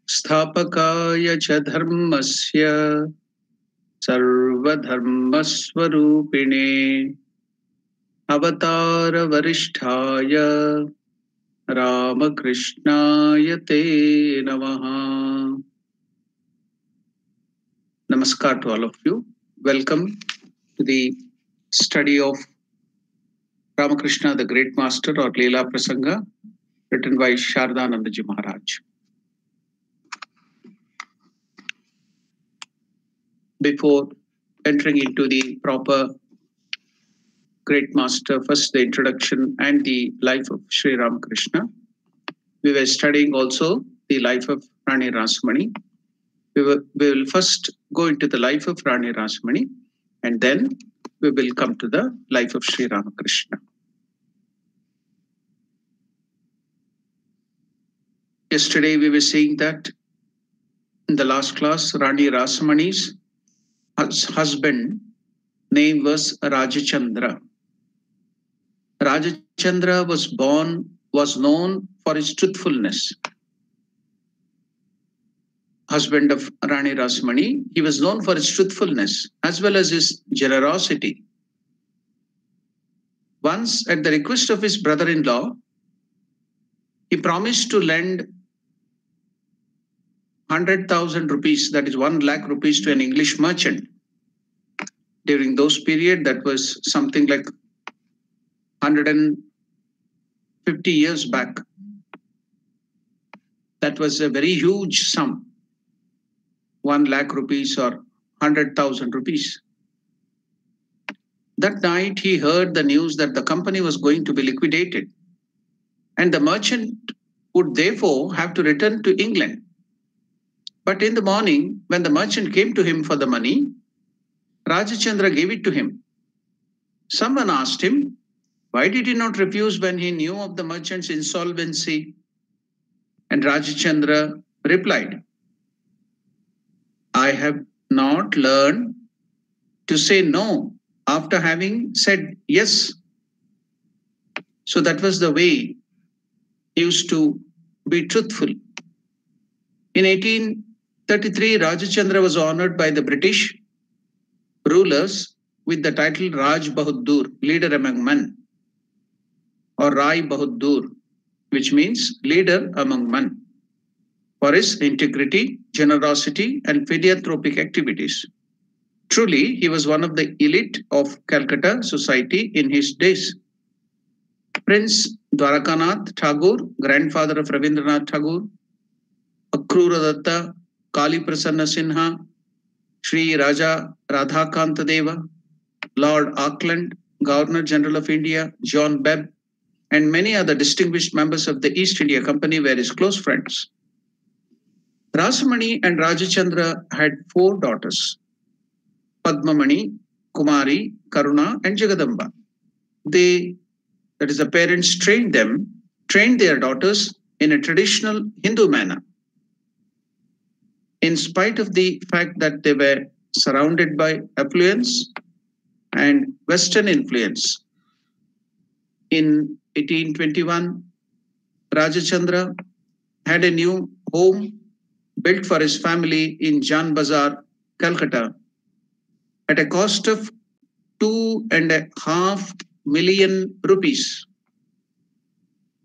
स्थापकाय च धर्मस्य सर्वधर्मस्वरूपिणे अवतारवरिष्ठाय रामकृष्णाय ते नमः. Namaskar to all of you. Welcome to the study of Ramakrishna, the Great Master, or Leela Prasanga, written by Sharadanandaji Maharaj. Before entering into the proper Great Master, first the introduction and the life of Sri Ramakrishna. We were studying also the life of Rani Rasamani. We will first go into the life of Rani Rasamani, and then we will come to the life of Sri Ramakrishna. Yesterday we were saying that in the last class, Rani Rasamani's husband name was Rajachandra. Rajachandra was born was known for his truthfulness. Husband of Rani Rasamani, he was known for his truthfulness as well as his generosity. Once, at the request of his brother-in-law, he promised to lend 100,000 rupees, that is 1 lakh rupees, to an English merchant. During those period, that was something like 150 years back. That was a very huge sum, 1 lakh rupees or 100,000 rupees. That night, he heard the news that the company was going to be liquidated, and the merchant would therefore have to return to England. But in the morning, when the merchant came to him for the money, Rajachandra gave it to him. Someone asked him, why did he not refuse when he knew of the merchant's insolvency? And Rajachandra replied, I have not learned to say no after having said yes. So that was the way he used to be truthful. In 1833, Rajachandra was honored by the British rulers with the title Raj Bahadur, leader among men, or Rai Bahadur, which means leader among men, for his integrity, generosity, and philanthropic activities. Truly, he was one of the elite of Calcutta society in his days. Prince Dwarakanath Tagore, grandfather of Rabindranath Tagore, Akrura Datta, Kali Prasanna Sinha, Sri Raja Radhakanta Deva, Lord Auckland, Governor General of India, John Bebb, and many other distinguished members of the East India Company were his close friends. Rasamani and Rajachandra had 4 daughters, Padmamani, Kumari, Karuna, and Jagadamba. The parents trained their daughters in a traditional Hindu manner. In spite of the fact that they were surrounded by affluence and Western influence. In 1821, Rajachandra had a new home built for his family in Jan Bazar, Calcutta, at a cost of 2.5 million rupees.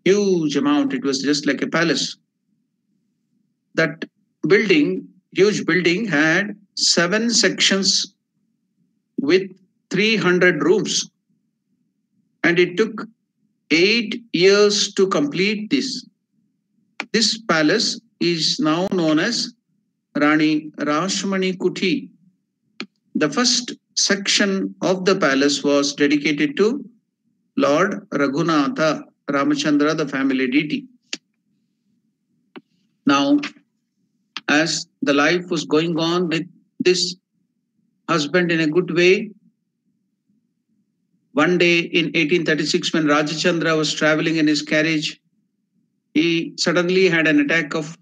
Huge amount. It was just like a palace. That huge building, had 7 sections with 300 rooms. And it took 8 years to complete this. This palace is now known as Rani Rasamani Kuti. The first section of the palace was dedicated to Lord Raghunatha Ramachandra, the family deity. Now, as the life was going on with this husband in a good way, one day in 1836, when Rajachandra was traveling in his carriage, he suddenly had an attack of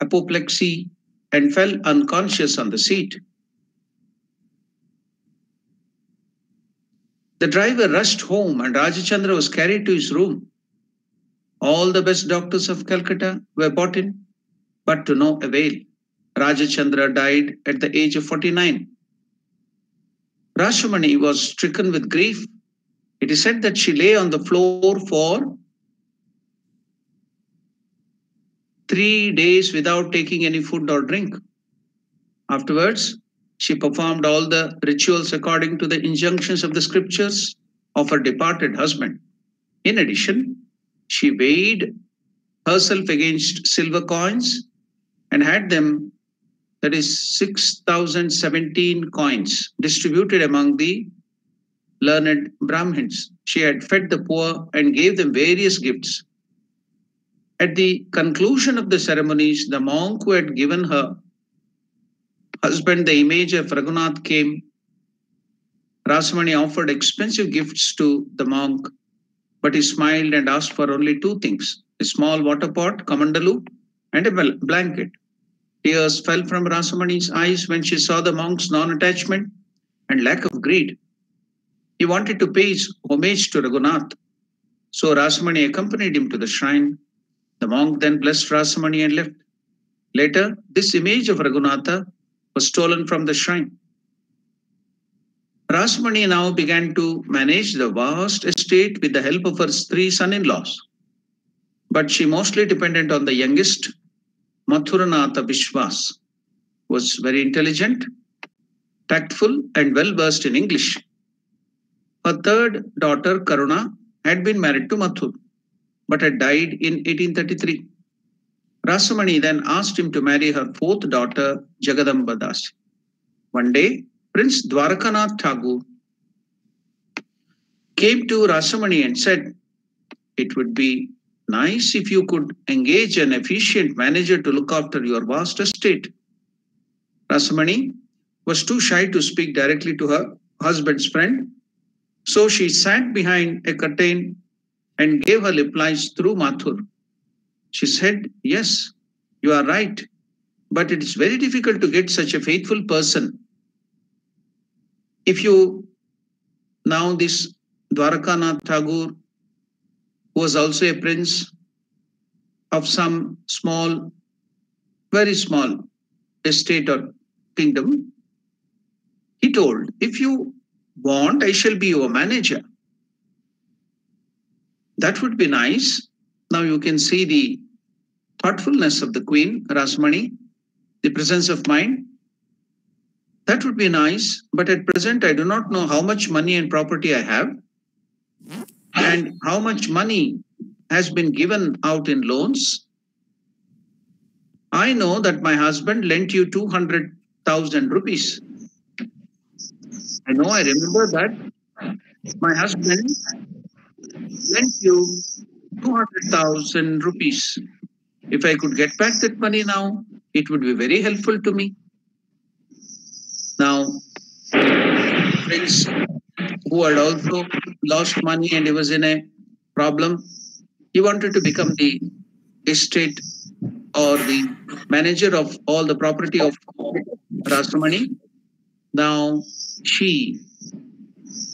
apoplexy and fell unconscious on the seat. The driver rushed home and Rajachandra was carried to his room. All the best doctors of Calcutta were brought in, but to no avail. Rajachandra died at the age of 49. Rasamani was stricken with grief. It is said that she lay on the floor for 3 days without taking any food or drink. Afterwards, she performed all the rituals according to the injunctions of the scriptures of her departed husband. In addition, she weighed herself against silver coins and had them, that is 6,017 coins, distributed among the learned Brahmins. She had fed the poor and gave them various gifts. At the conclusion of the ceremonies, the monk who had given her husband the image of Raghunath came. Rasamani offered expensive gifts to the monk, but he smiled and asked for only 2 things: a small water pot, kamandalu, and a blanket. Tears fell from Rasamani's eyes when she saw the monk's non-attachment and lack of greed. He wanted to pay his homage to Raghunath. So Rasamani accompanied him to the shrine. The monk then blessed Rasamani and left. Later, this image of Raghunatha was stolen from the shrine. Rasamani now began to manage the vast estate with the help of her three son-in-laws. But she mostly depended on the youngest, Mathuranatha Vishwas, who was very intelligent, tactful, and well-versed in English. Her third daughter, Karuna, had been married to Mathur, but had died in 1833. Rasamani then asked him to marry her fourth daughter, Jagadamba Dasi. One day, Prince Dwarakanath Thakur came to Rasamani and said, "It would be nice if you could engage an efficient manager to look after your vast estate." Rasamani was too shy to speak directly to her husband's friend, so she sat behind a curtain and gave her replies through Mathur. She said, "Yes, you are right, but it is very difficult to get such a faithful person. If you now this Dwarakanath Thakur, who was also a prince of some small, very small estate or kingdom, he told, if you want, I shall be your manager. That would be nice." Now you can see the thoughtfulness of the queen, Rasamani, the presence of mind. That would be nice, but at present I do not know how much money and property I have and how much money has been given out in loans. I know that my husband lent you 200,000 rupees. I remember that my husband lent you 200,000 rupees. If I could get back that money now, it would be very helpful to me. Now, Prince, who had also lost money and he was in a problem, he wanted to become the estate or the manager of all the property of Rasamani. Now, she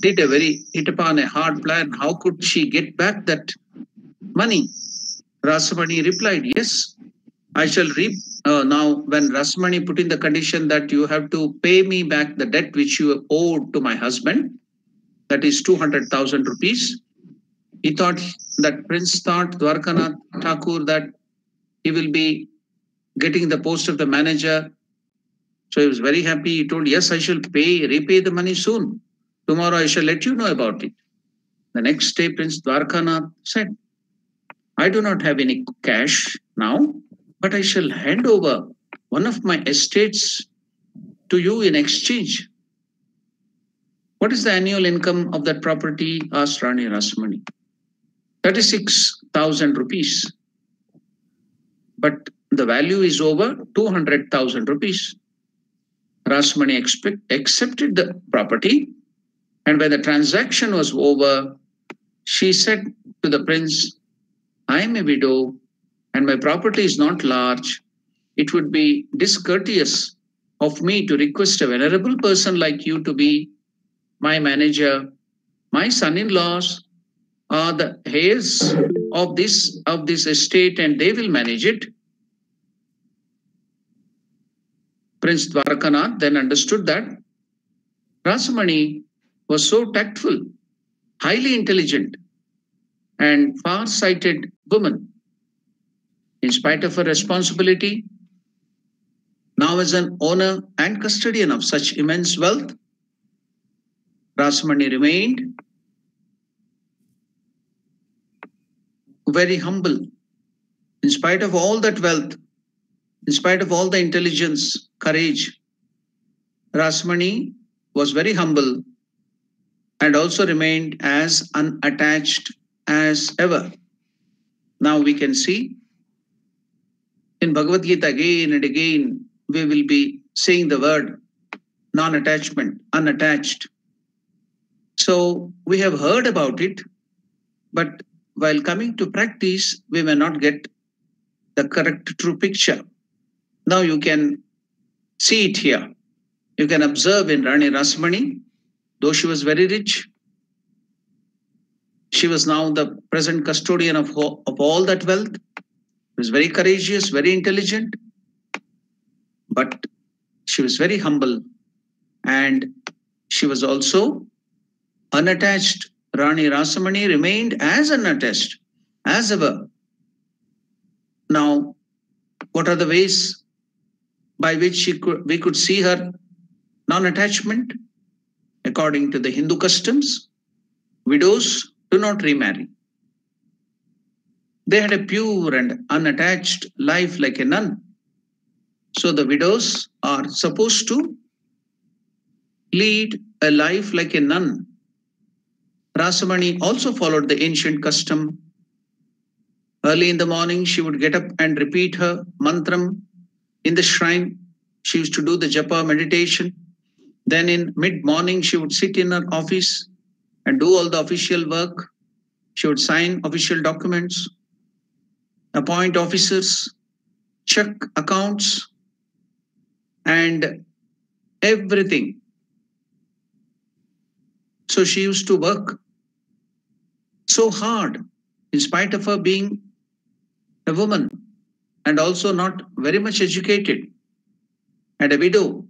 hit upon a hard plan. How could she get back that money? Rasamani replied, "Yes, I shall reap." Now, when Rasamani put in the condition that you have to pay me back the debt which you owed to my husband, that is 200,000 rupees, he thought, that prince thought, Dwarakanath Thakur, that he will be getting the post of the manager. So he was very happy. He told, "Yes, I shall repay the money soon. Tomorrow I shall let you know about it." The next day, Prince Dwarakanath said, "I do not have any cash now, but I shall hand over one of my estates to you in exchange." "What is the annual income of that property?" asked Rani Rasamani. 36,000 rupees. But the value is over 200,000 rupees. Rasamani accepted the property, and when the transaction was over, she said to the prince, "I am a widow and my property is not large. It would be discourteous of me to request a venerable person like you to be my manager. My son-in-laws are the heirs of this estate and they will manage it." Prince Dwarakanath then understood that Rasamani was so tactful, highly intelligent, and far-sighted woman. In spite of her responsibility, now as an owner and custodian of such immense wealth, Rasamani remained very humble. In spite of all that wealth, in spite of all the intelligence, courage, Rasamani was very humble and also remained as unattached as ever. Now we can see in Bhagavad Gita again and again, we will be saying the word non-attachment, unattached. So we have heard about it, but while coming to practice, we may not get the correct true picture. Now you can see it here. You can observe in Rani Rasamani, though she was very rich, She was now the present custodian of all that wealth. She was very courageous, very intelligent, but she was very humble, and she was also unattached. Rani Rasamani remained as unattached as ever. Now, what are the ways by which we could see her non-attachment? According to the Hindu customs, widows do not remarry. They had a pure and unattached life like a nun. So the widows are supposed to lead a life like a nun. Rasamani also followed the ancient custom. Early in the morning, she would get up and repeat her mantram in the shrine. She used to do the japa meditation. Then in mid-morning, she would sit in her office and do all the official work. She would sign official documents, appoint officers, check accounts, and everything. So she used to work so hard in spite of her being a woman and also not very much educated and a widow.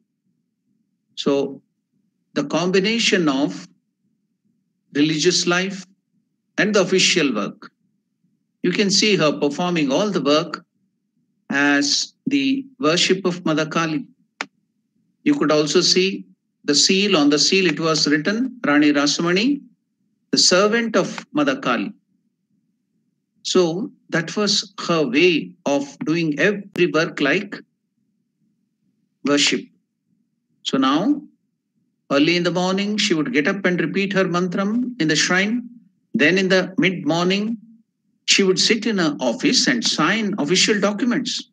So the combination of religious life and the official work, you can see her performing all the work as the worship of Mother Kali. You could also see the seal. On the seal it was written Rani Rasamani, the servant of Mother Kali. So that was her way of doing every work like worship. So now, early in the morning, she would get up and repeat her mantram in the shrine. Then in the mid-morning, she would sit in her office and sign official documents,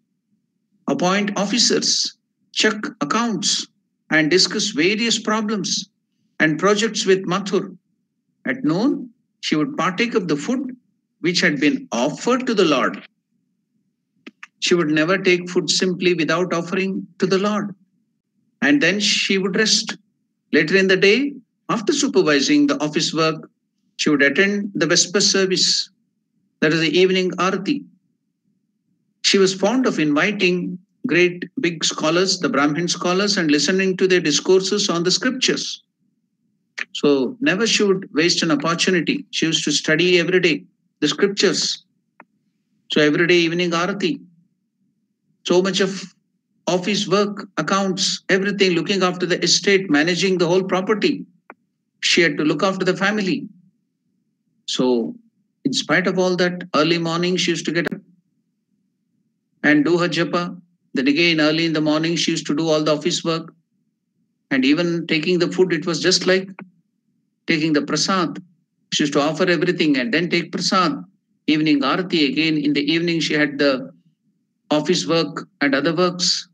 appoint officers, check accounts, and discuss various problems and projects with Mathur. At noon, she would partake of the food which had been offered to the Lord. She would never take food simply without offering to the Lord. And then she would rest. Later in the day, after supervising the office work, she would attend the Vesper service, that is the evening Arati. She was fond of inviting great big scholars, the Brahmin scholars, and listening to their discourses on the scriptures. So never she would waste an opportunity. She used to study every day the scriptures. So every day evening Arati. So much of office work, accounts, everything, looking after the estate, managing the whole property. She had to look after the family. So in spite of all that, early morning she used to get up and do her japa. Then again, early in the morning, she used to do all the office work. And even taking the food, it was just like taking the prasad. She used to offer everything and then take prasad. Evening arati, again in the evening, she had the office work and other works.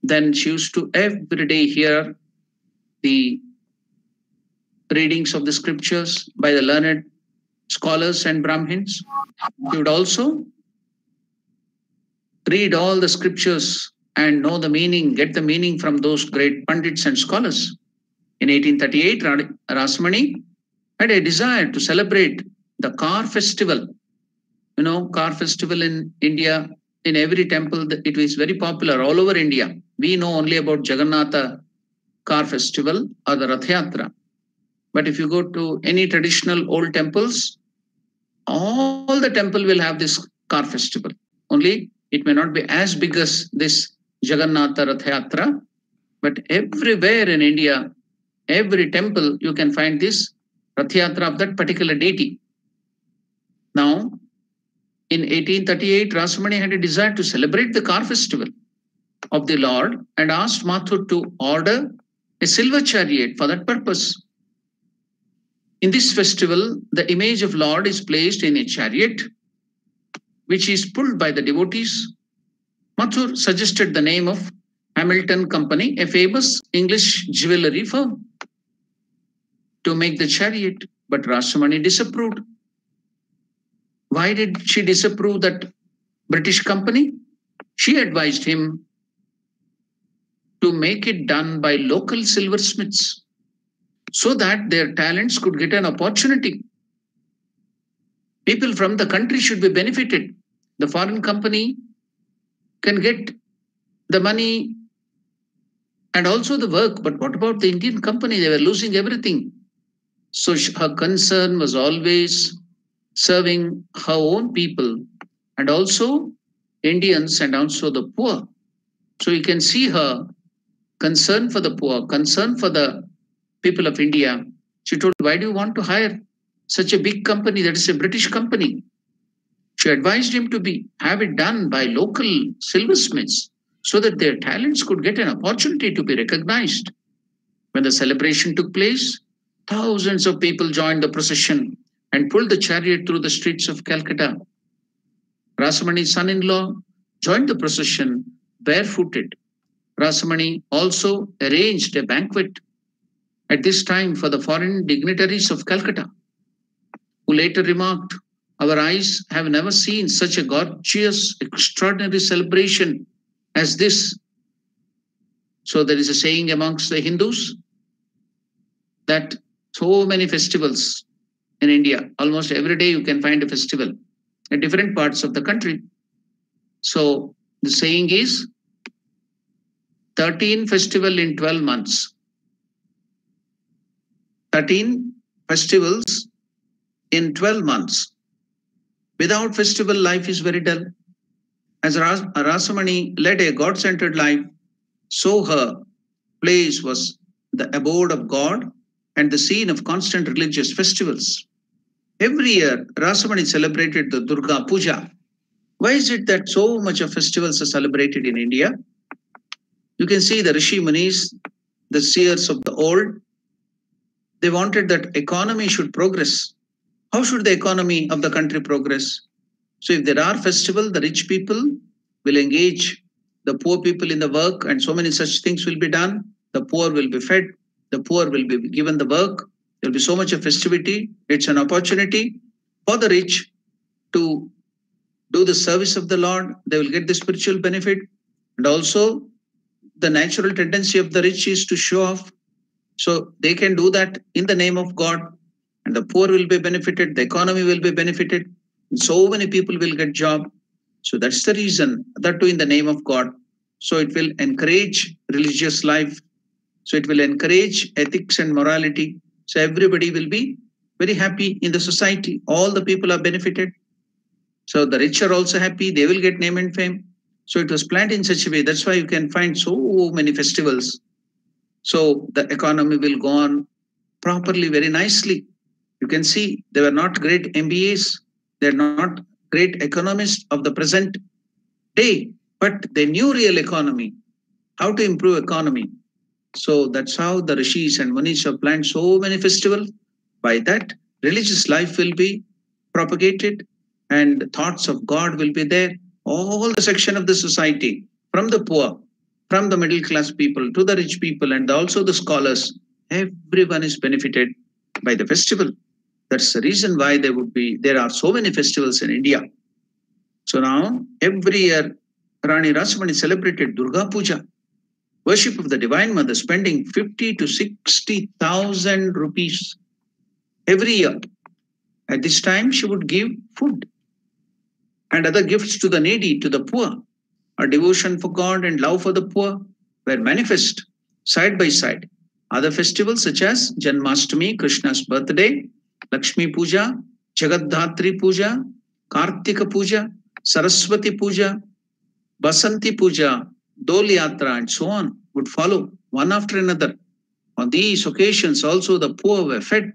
Then she used to every day hear the readings of the scriptures by the learned scholars and Brahmins. She would also read all the scriptures and know the meaning, get the meaning from those great pundits and scholars. In 1838, Rasamani had a desire to celebrate the Car festival. You know, Car festival in India, in every temple, it is very popular all over India. We know only about Jagannatha Car festival or the Rath Yatra. But if you go to any traditional old temples, all the temple will have this Car festival. Only it may not be as big as this Jagannatha Rath Yatra, but everywhere in India, every temple, you can find this Rath Yatra of that particular deity. Now, in 1838, Rasamani had a desire to celebrate the Car festival of the Lord and asked Mathur to order a silver chariot for that purpose. In this festival, the image of Lord is placed in a chariot which is pulled by the devotees. Mathur suggested the name of Hamilton Company, a famous English jewellery firm, to make the chariot, but Rasamani disapproved. Why did she disapprove that British company? She advised him to make it done by local silversmiths so that their talents could get an opportunity. People from the country should be benefited. The foreign company can get the money and also the work, but what about the Indian company? They were losing everything. So her concern was always serving her own people and also Indians and also the poor. So you can see her concern for the poor, concern for the people of India. She told, why do you want to hire such a big company that is a British company? She advised him to have it done by local silversmiths so that their talents could get an opportunity to be recognized. When the celebration took place, thousands of people joined the procession and pulled the chariot through the streets of Calcutta. Rasamani's son-in-law joined the procession barefooted. Rasamani also arranged a banquet at this time for the foreign dignitaries of Calcutta, who later remarked, our eyes have never seen such a gorgeous, extraordinary celebration as this. So there is a saying amongst the Hindus that so many festivals in India, almost every day you can find a festival in different parts of the country. So the saying is 13 festival in 12 months. 13 festivals in 12 months. Without festival, life is very dull. As Rasamani led a God-centered life, so her place was the abode of God and the scene of constant religious festivals. Every year, Rasamani celebrated the Durga Puja. Why is it that so much of festivals are celebrated in India? You can see the Rishi Munis, the seers of the old, they wanted that economy should progress. How should the economy of the country progress? So if there are festivals, the rich people will engage the poor people in the work and so many such things will be done. The poor will be fed. The poor will be given the work. There will be so much of festivity. It's an opportunity for the rich to do the service of the Lord. They will get the spiritual benefit. And also the natural tendency of the rich is to show off. So they can do that in the name of God. And the poor will be benefited. The economy will be benefited. So many people will get job. So that's the reason, that too in the name of God. So it will encourage religious life. So it will encourage ethics and morality. So everybody will be very happy in the society. All the people are benefited. So the rich are also happy. They will get name and fame. So it was planned in such a way. That's why you can find so many festivals. So the economy will go on properly, very nicely. You can see they were not great MBAs. They're not great economists of the present day, but they knew real economy, how to improve economy. So that's how the rishis and munis have planned so many festivals. By that, religious life will be propagated and thoughts of God will be there. All the section of the society, from the poor, from the middle class people to the rich people and also the scholars, everyone is benefited by the festival. That's the reason why there are so many festivals in India. So now, every year, Rani Rasamani celebrated Durga Puja, worship of the Divine Mother, spending 50 to 60,000 rupees every year. At this time, she would give food and other gifts to the needy, to the poor. Her devotion for God and love for the poor were manifest side by side. Other festivals such as Janmashtami, Krishna's birthday, Lakshmi Puja, Jagadhatri Puja, Kartika Puja, Saraswati Puja, Basanti Puja, Dol Yatra, and so on would follow one after another. On these occasions, also the poor were fed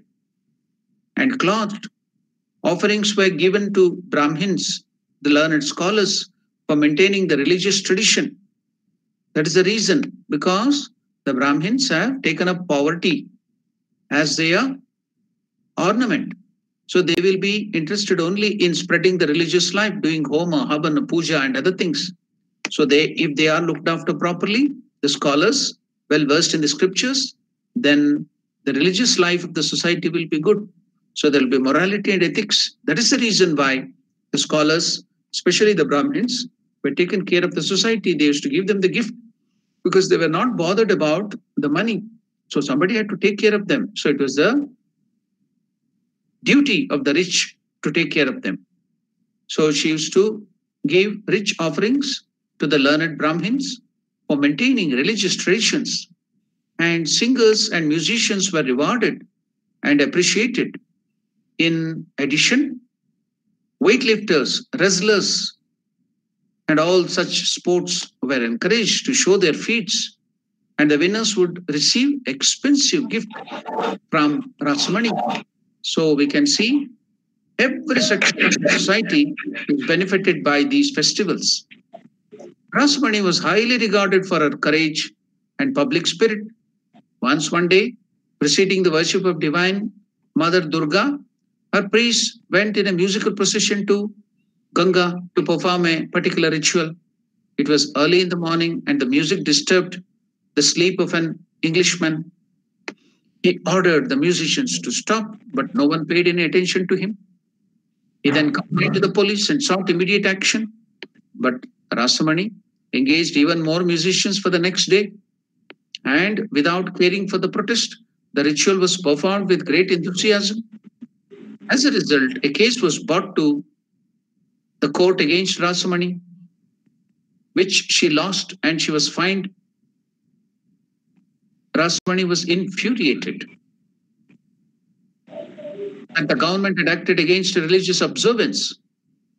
and clothed. Offerings were given to Brahmins, the learned scholars, for maintaining the religious tradition. That is the reason, because the Brahmins have taken up poverty as their ornament. So they will be interested only in spreading the religious life, doing Homa, Havana, Puja, and other things. So if they are looked after properly, the scholars, well versed in the scriptures, then the religious life of the society will be good. So there will be morality and ethics. That is the reason why the scholars, especially the Brahmins, were taken care of the society. They used to give them the gift because they were not bothered about the money. So somebody had to take care of them. So it was the duty of the rich to take care of them. So she used to give rich offerings to the learned Brahmins for maintaining religious traditions, and singers and musicians were rewarded and appreciated. In addition, weightlifters, wrestlers, and all such sports were encouraged to show their feats, and the winners would receive expensive gift from Rasamani. So we can see every section of society is benefited by these festivals. Rasamani was highly regarded for her courage and public spirit. Once one day, preceding the worship of divine Mother Durga, her priests went in a musical procession to Ganga to perform a particular ritual. It was early in the morning and the music disturbed the sleep of an Englishman. He ordered the musicians to stop, but no one paid any attention to him. He then complained to the police and sought immediate action. But Rasamani engaged even more musicians for the next day. And without caring for the protest, the ritual was performed with great enthusiasm. As a result, a case was brought to the court against Rasamani, which she lost, and she was fined. Rasamani was infuriated that the government had acted against religious observance.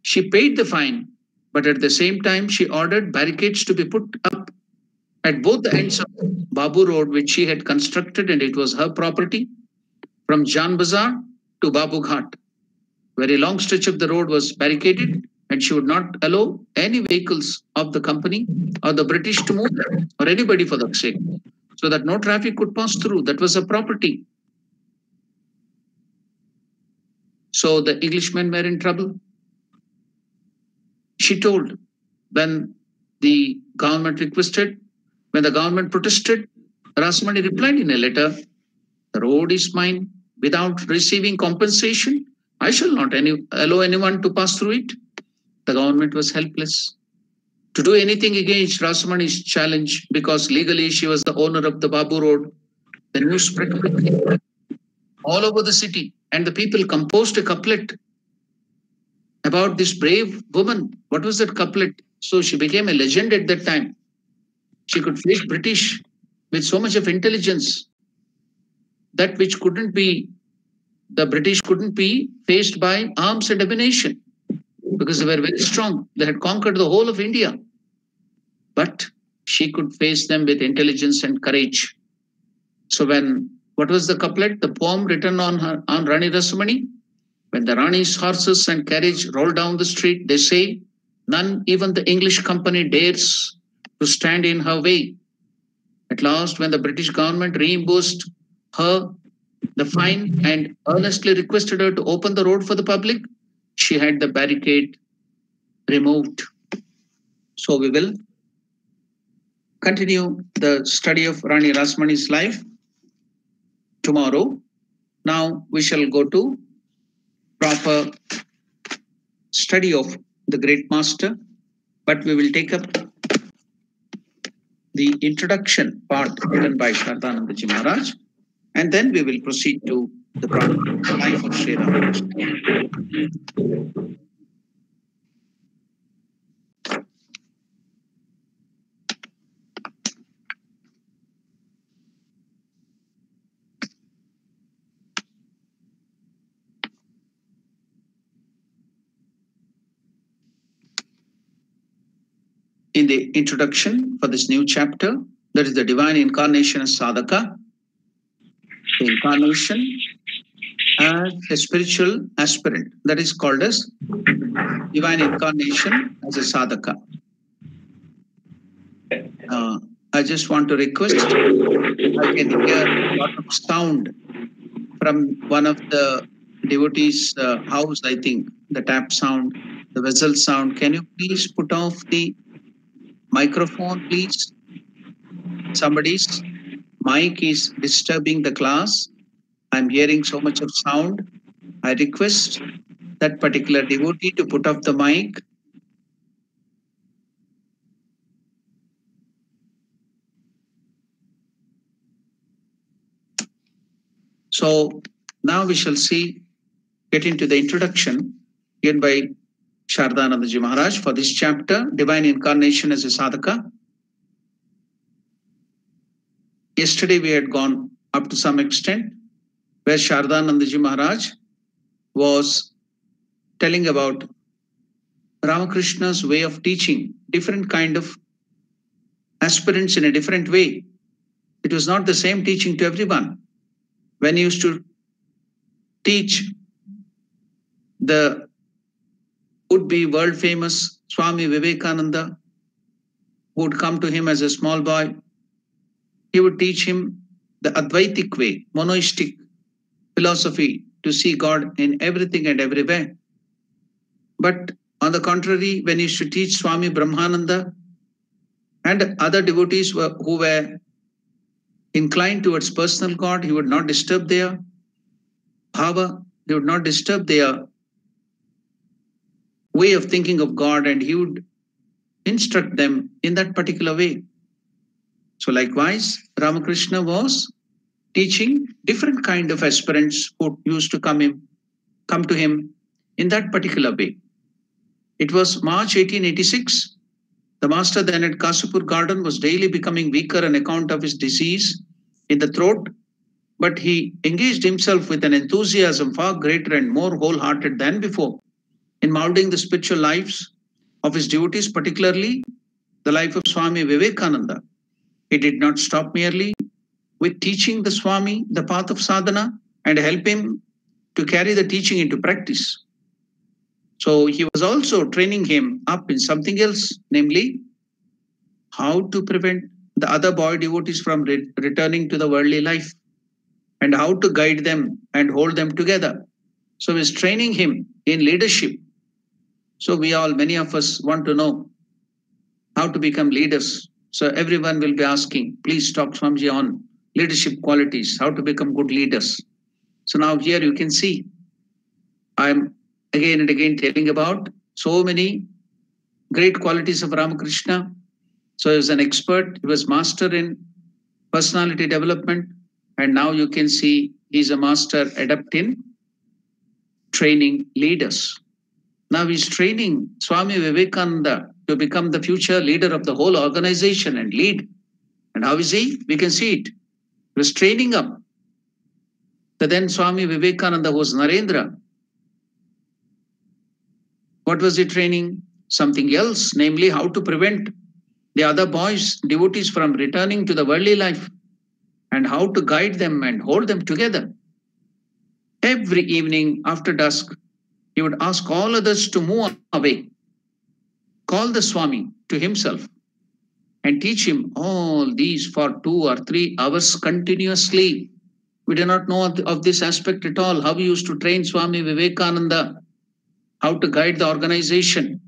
She paid the fine, but at the same time, she ordered barricades to be put up at both the ends of Babu Road, which she had constructed, and it was her property, from Jan Bazar to Babu Ghat. Very long stretch of the road was barricaded, and she would not allow any vehicles of the company or the British to move there, or anybody for that sake, so that no traffic could pass through. That was her property. So the Englishmen were in trouble. She told, when the government requested, when the government protested, Rasamani replied in a letter, "The road is mine. Without receiving compensation, I shall not allow anyone to pass through it." The government was helpless to do anything against Rasamani's challenge because legally she was the owner of the Babu Road. The news spread quickly all over the city, and the people composed a couplet about this brave woman. What was that couplet? So she became a legend at that time. She could face British with so much of intelligence, that which couldn't be, the British couldn't be faced by arms and ammunition because they were very strong. They had conquered the whole of India. But she could face them with intelligence and courage. So what was the couplet? The poem written on Rani Rasamani? When the Rani's horses and carriage roll down the street, they say, none, even the English company, dares to stand in her way. At last, when the British government reimbursed her the fine and earnestly requested her to open the road for the public, she had the barricade removed. So we will continue the study of Rani Rasamani's life tomorrow. Now we shall go to proper study of the great master, but we will take up the introduction part given by Shardanandaji Maharaj, and then we will proceed to the proper life of Sri Ramakrishna. In the introduction for this new chapter, that is the divine incarnation as sadhaka, the incarnation as a spiritual aspirant, that is called as divine incarnation as a sadhaka. I just want to request, I can hear a lot of sound from one of the devotees' house, I think, the tap sound, the vessel sound. Can you please put off the microphone, please? Somebody's mic is disturbing the class. I'm hearing so much of sound. I request that particular devotee to put off the mic. So now we shall get into the introduction. given by Shardanandaji Maharaj for this chapter, Divine Incarnation as a Sadhaka. Yesterday we had gone up to some extent where Shardanandaji Maharaj was telling about Ramakrishna's way of teaching, different kind of aspirants in a different way. It was not the same teaching to everyone. When he used to teach the would-be world-famous Swami Vivekananda, who would come to him as a small boy, he would teach him the Advaitic way, monoistic philosophy to see God in everything and everywhere. But on the contrary, when he used to teach Swami Brahmananda and other devotees who were inclined towards personal God, he would not disturb their bhava, he would not disturb their way of thinking of God, and he would instruct them in that particular way. So likewise, Ramakrishna was teaching different kind of aspirants who used to come to him in that particular way. It was March 1886. The master then at Kasipur Garden was daily becoming weaker on account of his disease in the throat, but he engaged himself with an enthusiasm far greater and more wholehearted than before in molding the spiritual lives of his devotees, particularly the life of Swami Vivekananda. He did not stop merely with teaching the Swami the path of sadhana and help him to carry the teaching into practice. So he was also training him up in something else, namely how to prevent the other boy devotees from returning to the worldly life and how to guide them and hold them together. So he's training him in leadership. So many of us want to know how to become leaders. So everyone will be asking, please talk Swamiji on leadership qualities, how to become good leaders. So now here you can see, I'm again and again telling about so many great qualities of Ramakrishna. So he was an expert, he was master in personality development, and now you can see he's a master adept in training leaders. Now he's training Swami Vivekananda to become the future leader of the whole organization and lead. And how is he? We can see it. He was training up the then Swami Vivekananda, who was Narendra. What was he training? Something else, namely how to prevent the other boys, devotees from returning to the worldly life and how to guide them and hold them together. Every evening after dusk, he would ask all others to move away, call the Swami to himself and teach him all these for 2 or 3 hours continuously. We do not know of this aspect at all, how he used to train Swami Vivekananda, how to guide the organization.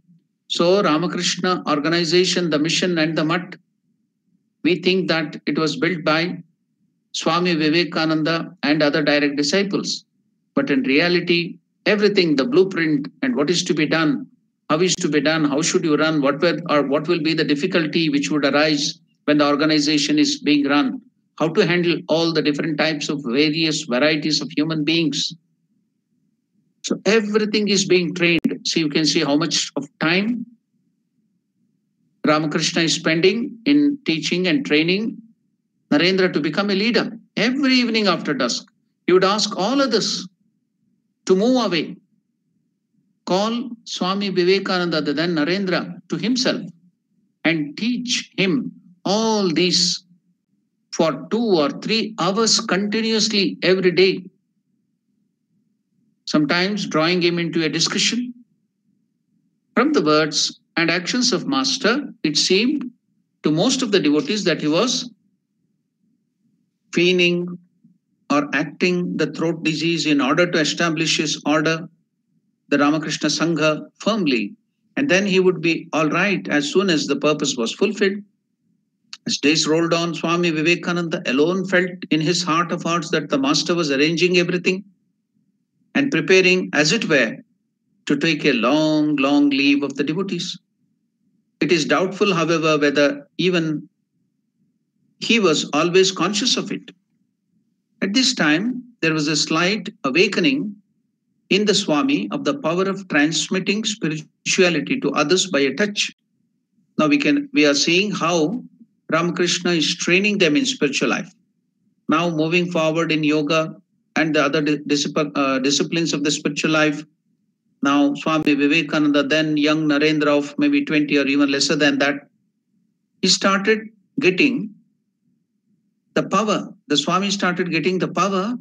So Ramakrishna organization, the mission and the Mutt, we think that it was built by Swami Vivekananda and other direct disciples. But in reality, everything, the blueprint and what is to be done, how is to be done, how should you run, what will be the difficulty which would arise when the organization is being run, how to handle all the different types of various varieties of human beings. So everything is being trained. So you can see how much of time Ramakrishna is spending in teaching and training Narendra to become a leader. Every evening after dusk, he would ask all others to move away, call Swami Vivekananda, the then Narendra, to himself and teach him all these for 2 or 3 hours continuously every day. Sometimes drawing him into a discussion. From the words and actions of Master, it seemed to most of the devotees that he was feigning or acting the throat disease in order to establish his order, the Ramakrishna Sangha, firmly. And then he would be all right as soon as the purpose was fulfilled. As days rolled on, Swami Vivekananda alone felt in his heart of hearts that the Master was arranging everything and preparing, as it were, to take a long, long leave of the devotees. It is doubtful, however, whether even he was always conscious of it. At this time, there was a slight awakening in the Swami of the power of transmitting spirituality to others by a touch. Now we are seeing how Ramakrishna is training them in spiritual life. Now moving forward in yoga and the other disciplines of the spiritual life. Now Swami Vivekananda, then young Narendra of maybe 20 or even lesser than that, he started getting the power. The Swami started getting the power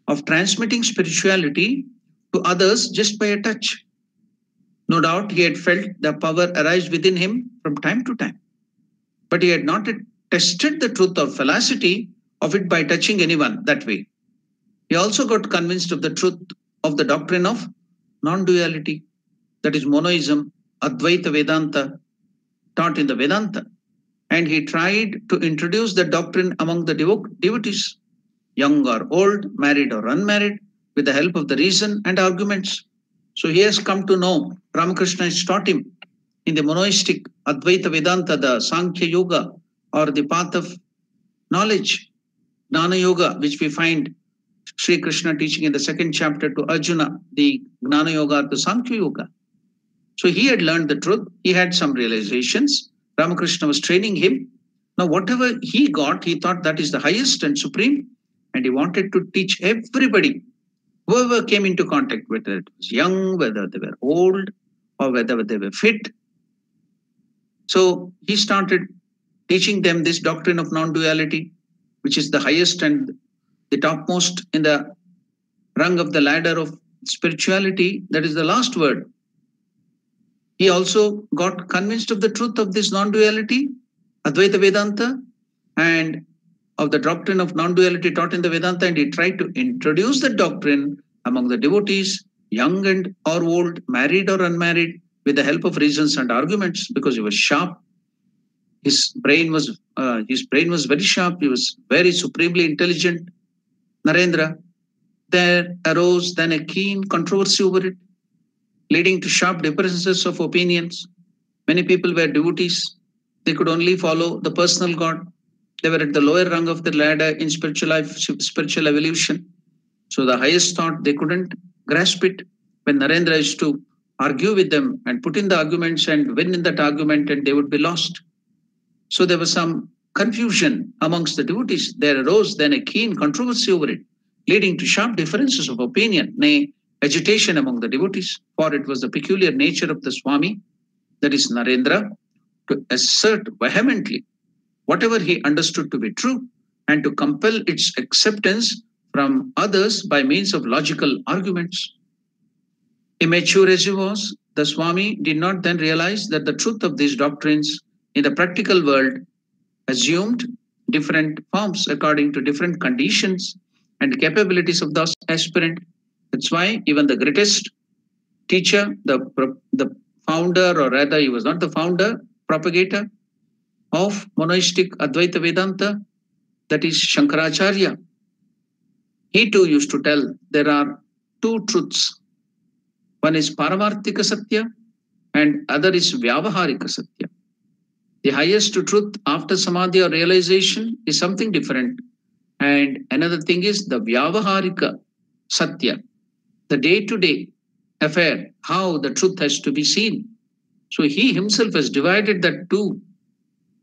of transmitting spirituality to others just by a touch. No doubt he had felt the power arise within him from time to time, but he had not tested the truth or falsity of it by touching anyone that way. He also got convinced of the truth of the doctrine of non-duality, that is monoism, Advaita Vedanta, taught in the Vedanta. And he tried to introduce the doctrine among the devotees, young or old, married or unmarried, with the help of the reason and arguments. So he has come to know, Ramakrishna has taught him in the monoistic Advaita Vedanta, the Sankhya Yoga, or the path of knowledge, Gnana Yoga, which we find Sri Krishna teaching in the second chapter to Arjuna, the Gnana Yoga, the Sankhya Yoga. So he had learned the truth. He had some realizations. Ramakrishna was training him. Now, whatever he got, he thought that is the highest and supreme, and he wanted to teach everybody, whoever came into contact, whether it was young, whether they were old, or whether they were fit. So he started teaching them this doctrine of non-duality, which is the highest and the topmost in the rung of the ladder of spirituality. That is the last word. He also got convinced of the truth of this non-duality, Advaita Vedanta, and of the doctrine of non-duality taught in the Vedanta, and he tried to introduce the doctrine among the devotees, young and or old, married or unmarried, with the help of reasons and arguments, because he was sharp. His brain was very sharp. He was very supremely intelligent. Narendra, there arose then a keen controversy over it, leading to sharp differences of opinions. Many people were devotees. They could only follow the personal God. They were at the lower rung of the ladder in spiritual life, spiritual evolution. So the highest thought, they couldn't grasp it. When Narendra used to argue with them and put in the arguments and win in that argument, and they would be lost. So there was some confusion amongst the devotees. There arose then a keen controversy over it, leading to sharp differences of opinion, nay, agitation among the devotees. For it was the peculiar nature of the Swami, that is Narendra, to assert vehemently whatever he understood to be true and to compel its acceptance from others by means of logical arguments. Immature as he was, the Swami did not then realize that the truth of these doctrines in the practical world assumed different forms according to different conditions and capabilities of the aspirant. That's why even the greatest teacher, the founder, or rather he was not the founder, propagator of monoistic Advaita Vedanta, that is Shankaracharya, he too used to tell there are two truths. One is Paramarthika Satya and other is Vyavaharika Satya. The highest truth after Samadhi or realization is something different. And another thing is the Vyavaharika Satya, the day-to-day affair, how the truth has to be seen. So he himself has divided that two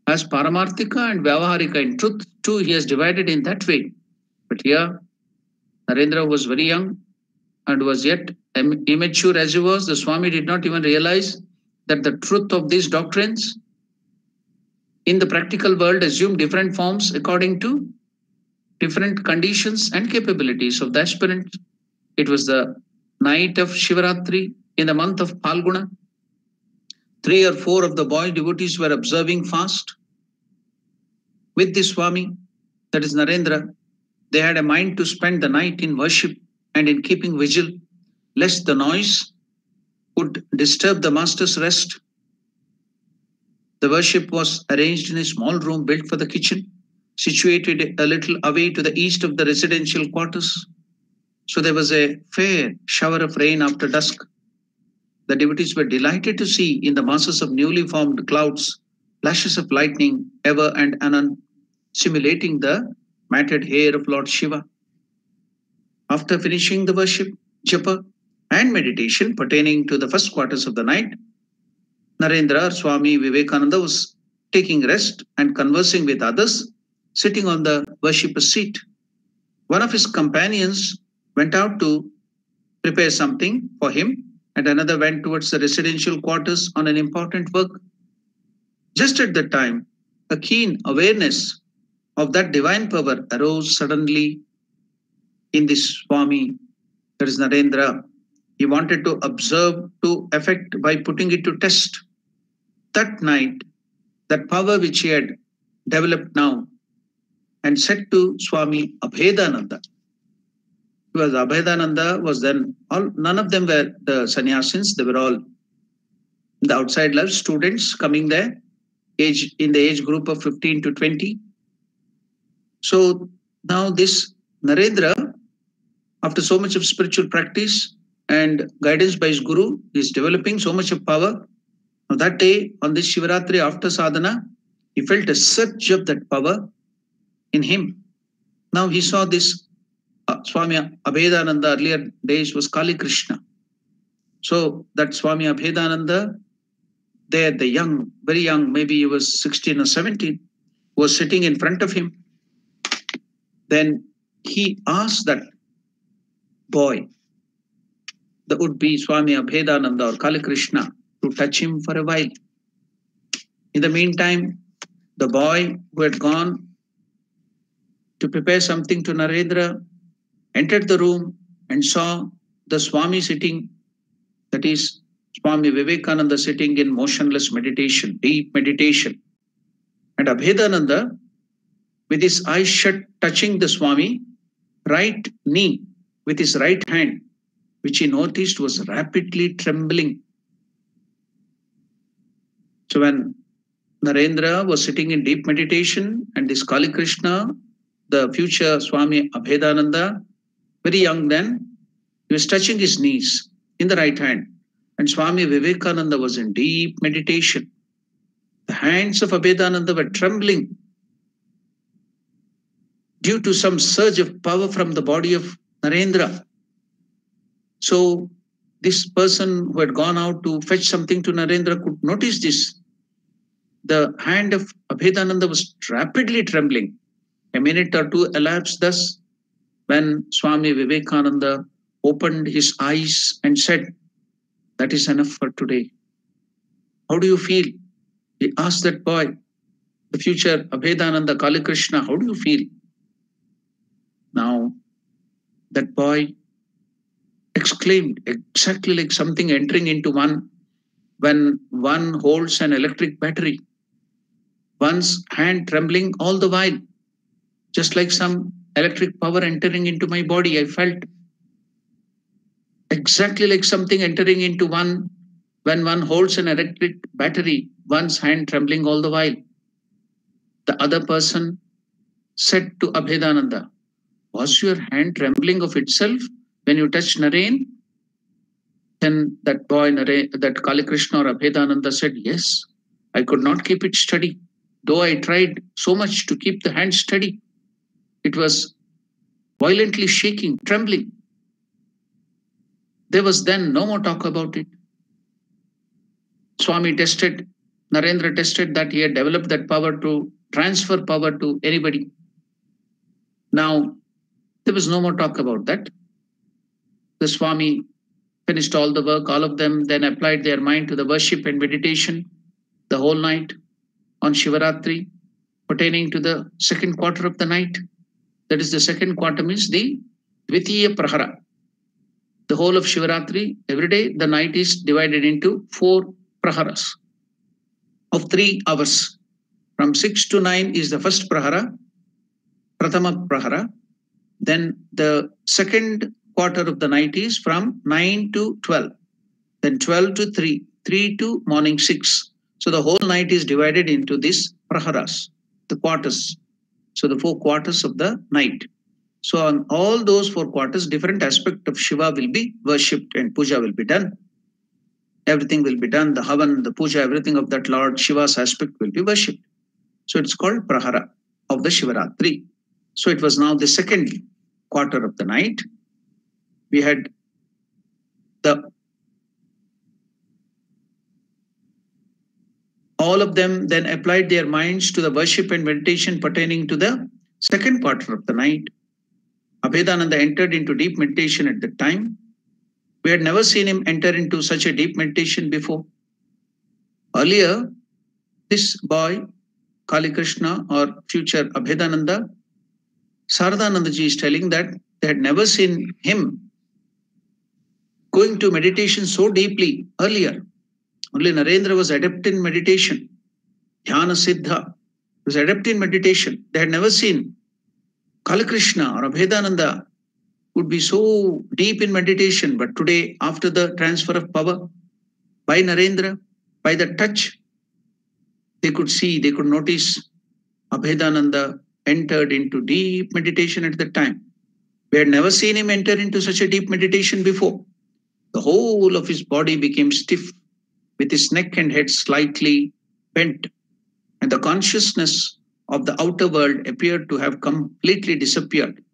as Paramarthika and Vyavaharika. In truth too, he has divided in that way. But here, Narendra was very young and was yet immature as he was. The Swami did not even realize that the truth of these doctrines in the practical world assume different forms according to different conditions and capabilities of the aspirant. It was the night of Shivaratri in the month of Phalguna. 3 or 4 of the boy devotees were observing fast with the Swami, that is Narendra. They had a mind to spend the night in worship and in keeping vigil, lest the noise would disturb the master's rest. The worship was arranged in a small room built for the kitchen, situated a little away to the east of the residential quarters. So there was a fair shower of rain after dusk. The devotees were delighted to see in the masses of newly formed clouds flashes of lightning ever and anon, simulating the matted hair of Lord Shiva. After finishing the worship, Japa, and meditation pertaining to the first quarters of the night, Narendra or Swami Vivekananda was taking rest and conversing with others, sitting on the worshipper's seat. One of his companions went out to prepare something for him, and another went towards the residential quarters on an important work. Just at that time, a keen awareness of that divine power arose suddenly in this Swami, that is Narendra. He wanted to observe to effect by putting it to test. That night, that power which he had developed now and said to Swami Abhedananda. Because Abhedananda was then, none of them were the sannyasins, they were all the outside life students coming there, in the age group of 15 to 20. So now this Narendra, after so much of spiritual practice and guidance by his guru, is developing so much of power. Now that day, on this Shivaratri after sadhana, he felt a surge of that power in him. Now he saw this Swami Abhedananda, earlier days was Kali Krishna. So that Swami Abhedananda, there the young, very young, maybe he was 16 or 17, was sitting in front of him. Then he asked that boy, the would-be Swami Abhedananda or Kali Krishna, to touch him for a while. In the meantime, the boy who had gone to prepare something to Narendra entered the room and saw the Swami sitting, that is Swami Vivekananda sitting in motionless meditation, deep meditation. And Abhedananda, with his eyes shut, touching the Swami, right knee with his right hand, which he noticed was rapidly trembling. So when Narendra was sitting in deep meditation and this Kali Krishna, the future Swami Abhedananda, very young then, he was touching his knees in the right hand. And Swami Vivekananda was in deep meditation. The hands of Abhedananda were trembling due to some surge of power from the body of Narendra. So this person who had gone out to fetch something to Narendra could notice this. The hand of Abhedananda was rapidly trembling. A minute or two elapsed thus, when Swami Vivekananda opened his eyes and said, "That is enough for today. How do you feel?" He asked that boy, the future Abhedananda, Kali Krishna, "How do you feel?" Now, that boy exclaimed, exactly like something entering into one, when one holds an electric battery, one's hand trembling all the while, just like some electric power entering into my body. I felt exactly like something entering into one when one holds an electric battery, one's hand trembling all the while. The other person said to Abhedananda, "Was your hand trembling of itself when you touched Naren?" Then that boy, that Kali Krishna or Abhedananda said, "Yes, I could not keep it steady. Though I tried so much to keep the hand steady, it was violently shaking, trembling." There was then no more talk about it. Swami tested, Narendra tested that he had developed that power to transfer power to anybody. Now, there was no more talk about that. The Swami finished all the work, all of them then applied their mind to the worship and meditation the whole night on Shivaratri, pertaining to the second quarter of the night. That is, the second quarter means the Dvitiya Prahara. The whole of Shivaratri, every day, the night is divided into 4 praharas of 3 hours. From 6 to 9 is the first prahara, Pratama Prahara. Then the second quarter of the night is from 9 to 12. Then 12 to 3, 3 to morning 6. So the whole night is divided into these praharas, the quarters. So the 4 quarters of the night. So on all those 4 quarters, different aspect of Shiva will be worshipped and puja will be done. Everything will be done. The Havan, the puja, everything of that Lord Shiva's aspect will be worshipped. So it's called Prahara of the Shivaratri. So it was now the second quarter of the night. We had All of them then applied their minds to the worship and meditation pertaining to the second quarter of the night. Abhedananda entered into deep meditation at that time. We had never seen him enter into such a deep meditation before. Earlier, this boy, Kali Krishna or future Abhedananda, Saradanandaji is telling that they had never seen him going to meditation so deeply earlier. Only Narendra was adept in meditation. Dhyana Siddha was adept in meditation. They had never seen Kali Krishna or Abhedananda would be so deep in meditation. But today, after the transfer of power by Narendra, by the touch, they could see, they could notice Abhedananda entered into deep meditation at that time. We had never seen him enter into such a deep meditation before. The whole of his body became stiff, with his neck and head slightly bent, and the consciousness of the outer world appeared to have completely disappeared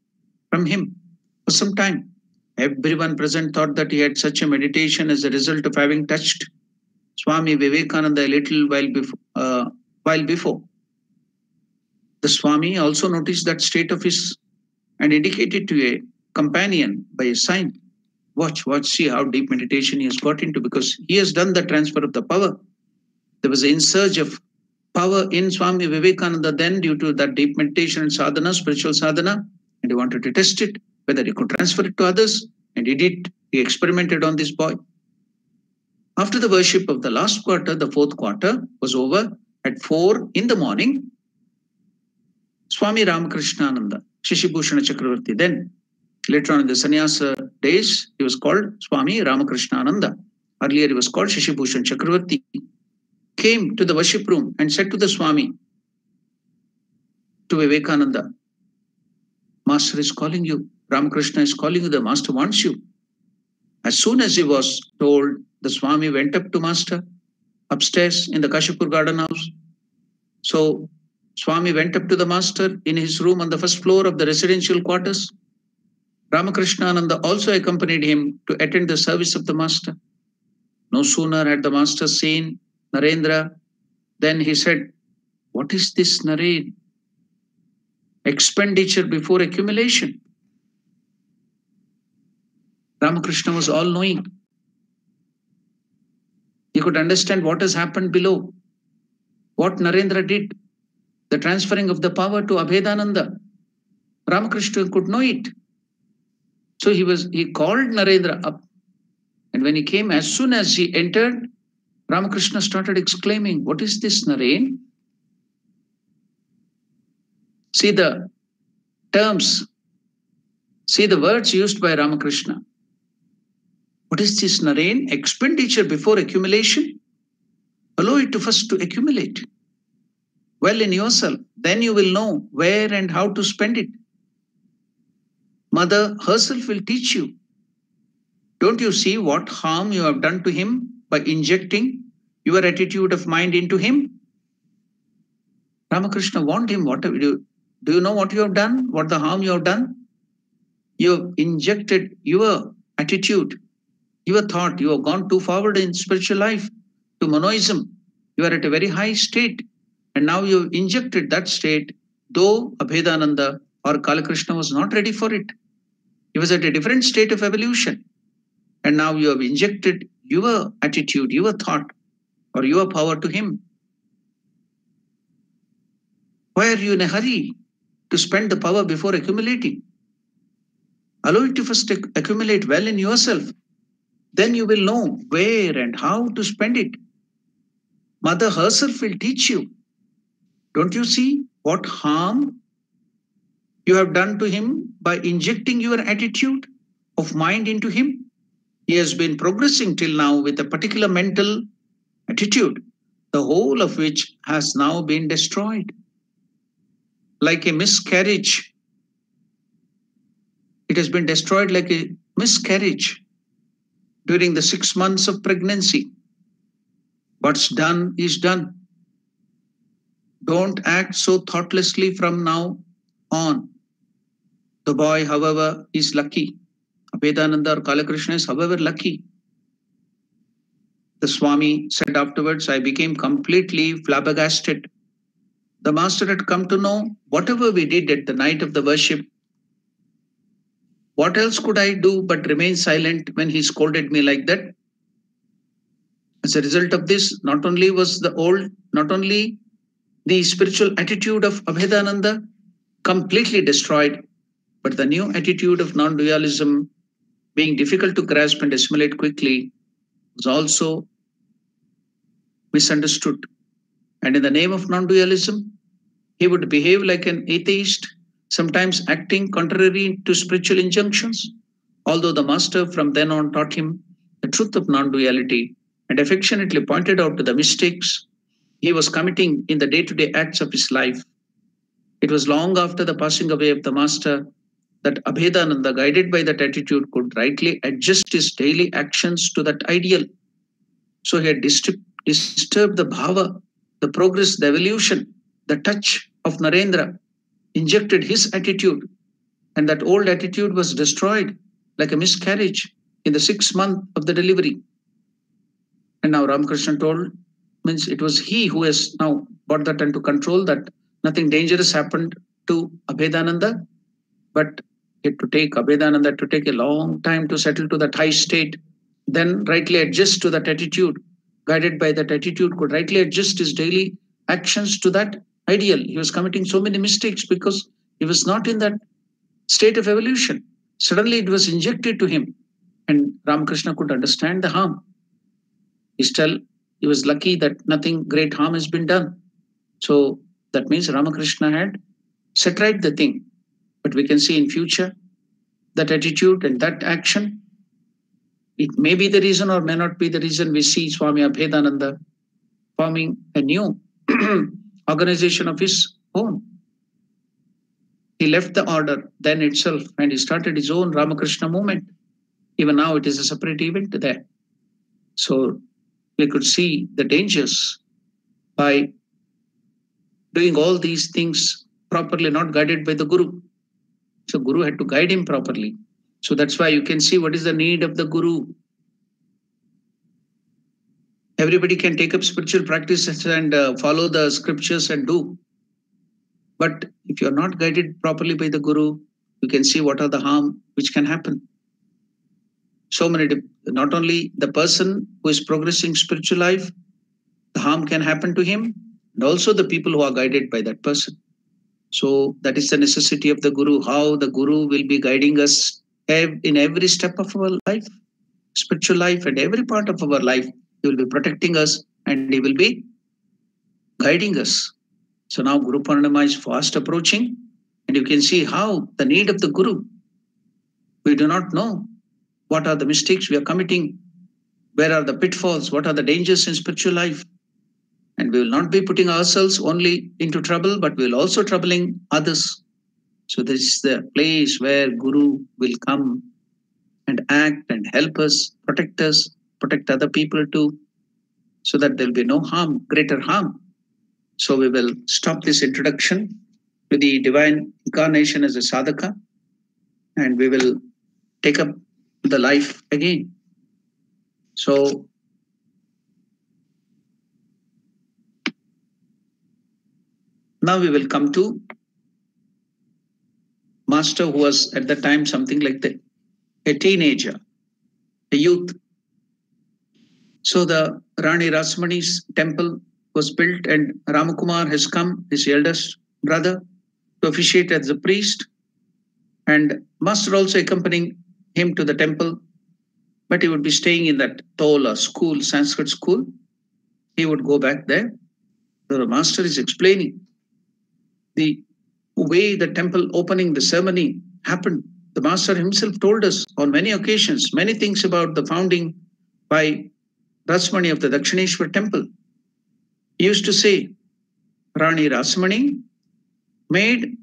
from him for some time. Everyone present thought that he had such a meditation as a result of having touched Swami Vivekananda a little while before. The Swami also noticed that state of his and indicated to a companion by a sign. Watch, see how deep meditation he has got into, because he has done the transfer of the power. There was an insurge of power in Swami Vivekananda then due to that deep meditation and sadhana, spiritual sadhana, and he wanted to test it, whether he could transfer it to others, and he did. He experimented on this boy. After the worship of the last quarter, the fourth quarter was over at 4 in the morning. Swami Ramakrishnananda, Shishibhushana Chakravarti, then later on in the sannyasa days, he was called Swami Ramakrishnananda. Earlier he was called Shishibhushan Chakravarti. Came to the worship room and said to the Swami, to Vivekananda, Master is calling you. Ramakrishna is calling you. The Master wants you. As soon as he was told, the Swami went up to Master upstairs in the Kashipur garden house. So Swami went up to the Master in his room on the first floor of the residential quarters. Ramakrishnananda also accompanied him to attend the service of the Master. No sooner had the Master seen Narendra, then he said, what is this, Naren? Expenditure before accumulation. Ramakrishna was all-knowing. He could understand what has happened below, what Narendra did, the transferring of the power to Abhedananda. Ramakrishna could know it. So he called Narendra up. And when he came, as soon as he entered, Ramakrishna started exclaiming, what is this, Naren? See the terms, see the words used by Ramakrishna. What is this, Naren? Expenditure before accumulation? Allow it to first to accumulate well in yourself. Then you will know where and how to spend it. Mother herself will teach you. Don't you see what harm you have done to him by injecting your attitude of mind into him? Ramakrishna warned him, what do you know what you have done? What the harm you have done? You have injected your attitude, your thought. You have gone too forward in spiritual life to monoism. You are at a very high state. And now you have injected that state, though Abhedananda or Kali Krishna was not ready for it. He was at a different state of evolution. And now you have injected your attitude, your thought, or your power to him. Why are you in a hurry to spend the power before accumulating? Allow it to first accumulate well in yourself. Then you will know where and how to spend it. Mother herself will teach you. Don't you see what harm you have done to him by injecting your attitude of mind into him? He has been progressing till now with a particular mental attitude, the whole of which has now been destroyed. Like a miscarriage. It has been destroyed like a miscarriage during the 6 months of pregnancy. What's done is done. Don't act so thoughtlessly from now on. The boy, however, is lucky. Abhedananda or Kali Krishna is, however, lucky. The Swami said afterwards, I became completely flabbergasted. The master had come to know whatever we did at the night of the worship. What else could I do but remain silent when he scolded me like that? As a result of this, not only the spiritual attitude of Abhedananda completely destroyed, but the new attitude of non-dualism, being difficult to grasp and assimilate quickly, was also misunderstood. And in the name of non-dualism, he would behave like an atheist, sometimes acting contrary to spiritual injunctions. Although the master from then on taught him the truth of non-duality and affectionately pointed out to the mistakes he was committing in the day-to-day acts of his life. It was long after the passing away of the master that Abhedananda, guided by that attitude, could rightly adjust his daily actions to that ideal. So he had disturbed the bhava, the progress, the evolution, the touch of Narendra, injected his attitude, and that old attitude was destroyed like a miscarriage in the 6th month of the delivery. And now Ramakrishna told, means it was he who has now brought that into control, that nothing dangerous happened to Abhedananda, but it to take Abhedananda to take a long time to settle to that high state, then rightly adjust to that attitude, guided by that attitude, could rightly adjust his daily actions to that ideal. He was committing so many mistakes because he was not in that state of evolution. Suddenly it was injected to him, and Ramakrishna could understand the harm. He was lucky that nothing great harm has been done. So that means Ramakrishna had set right the thing. But we can see in future that attitude and that action, it may be the reason or may not be the reason we see Swami Abhedananda forming a new organization of his own. He left the order then itself and he started his own Ramakrishna movement. Even now it is a separate event there. So we could see the dangers by doing all these things properly, not guided by the Guru. So Guru had to guide him properly. So that's why you can see what is the need of the Guru. Everybody can take up spiritual practices and follow the scriptures and do. But if you're not guided properly by the Guru, you can see what are the harm which can happen. So many, not only the person who is progressing spiritual life, the harm can happen to him, and also the people who are guided by that person. So that is the necessity of the Guru, how the Guru will be guiding us in every step of our life, spiritual life, and every part of our life. He will be protecting us and he will be guiding us. So now Guru Purnima is fast approaching, and you can see how the need of the Guru. We do not know what are the mistakes we are committing, where are the pitfalls, what are the dangers in spiritual life. And we will not be putting ourselves only into trouble, but we will also troubling others. So this is the place where Guru will come and act and help us, protect other people too, so that there will be no harm, greater harm. So we will stop this introduction to the divine incarnation as a sadhaka, and we will take up the life again. So now we will come to master, who was at the time something like a teenager, a youth. So the Rani Rasmani's temple was built, and Ramakumar has come, his eldest brother, to officiate as a priest, and master also accompanying him to the temple, but he would be staying in that Tola school, Sanskrit school. He would go back there. So the master is explaining the way the temple opening, the ceremony happened. The master himself told us on many occasions, many things about the founding by Rasmani of the Dakshineshwar temple. He used to say, Rani Rasmani made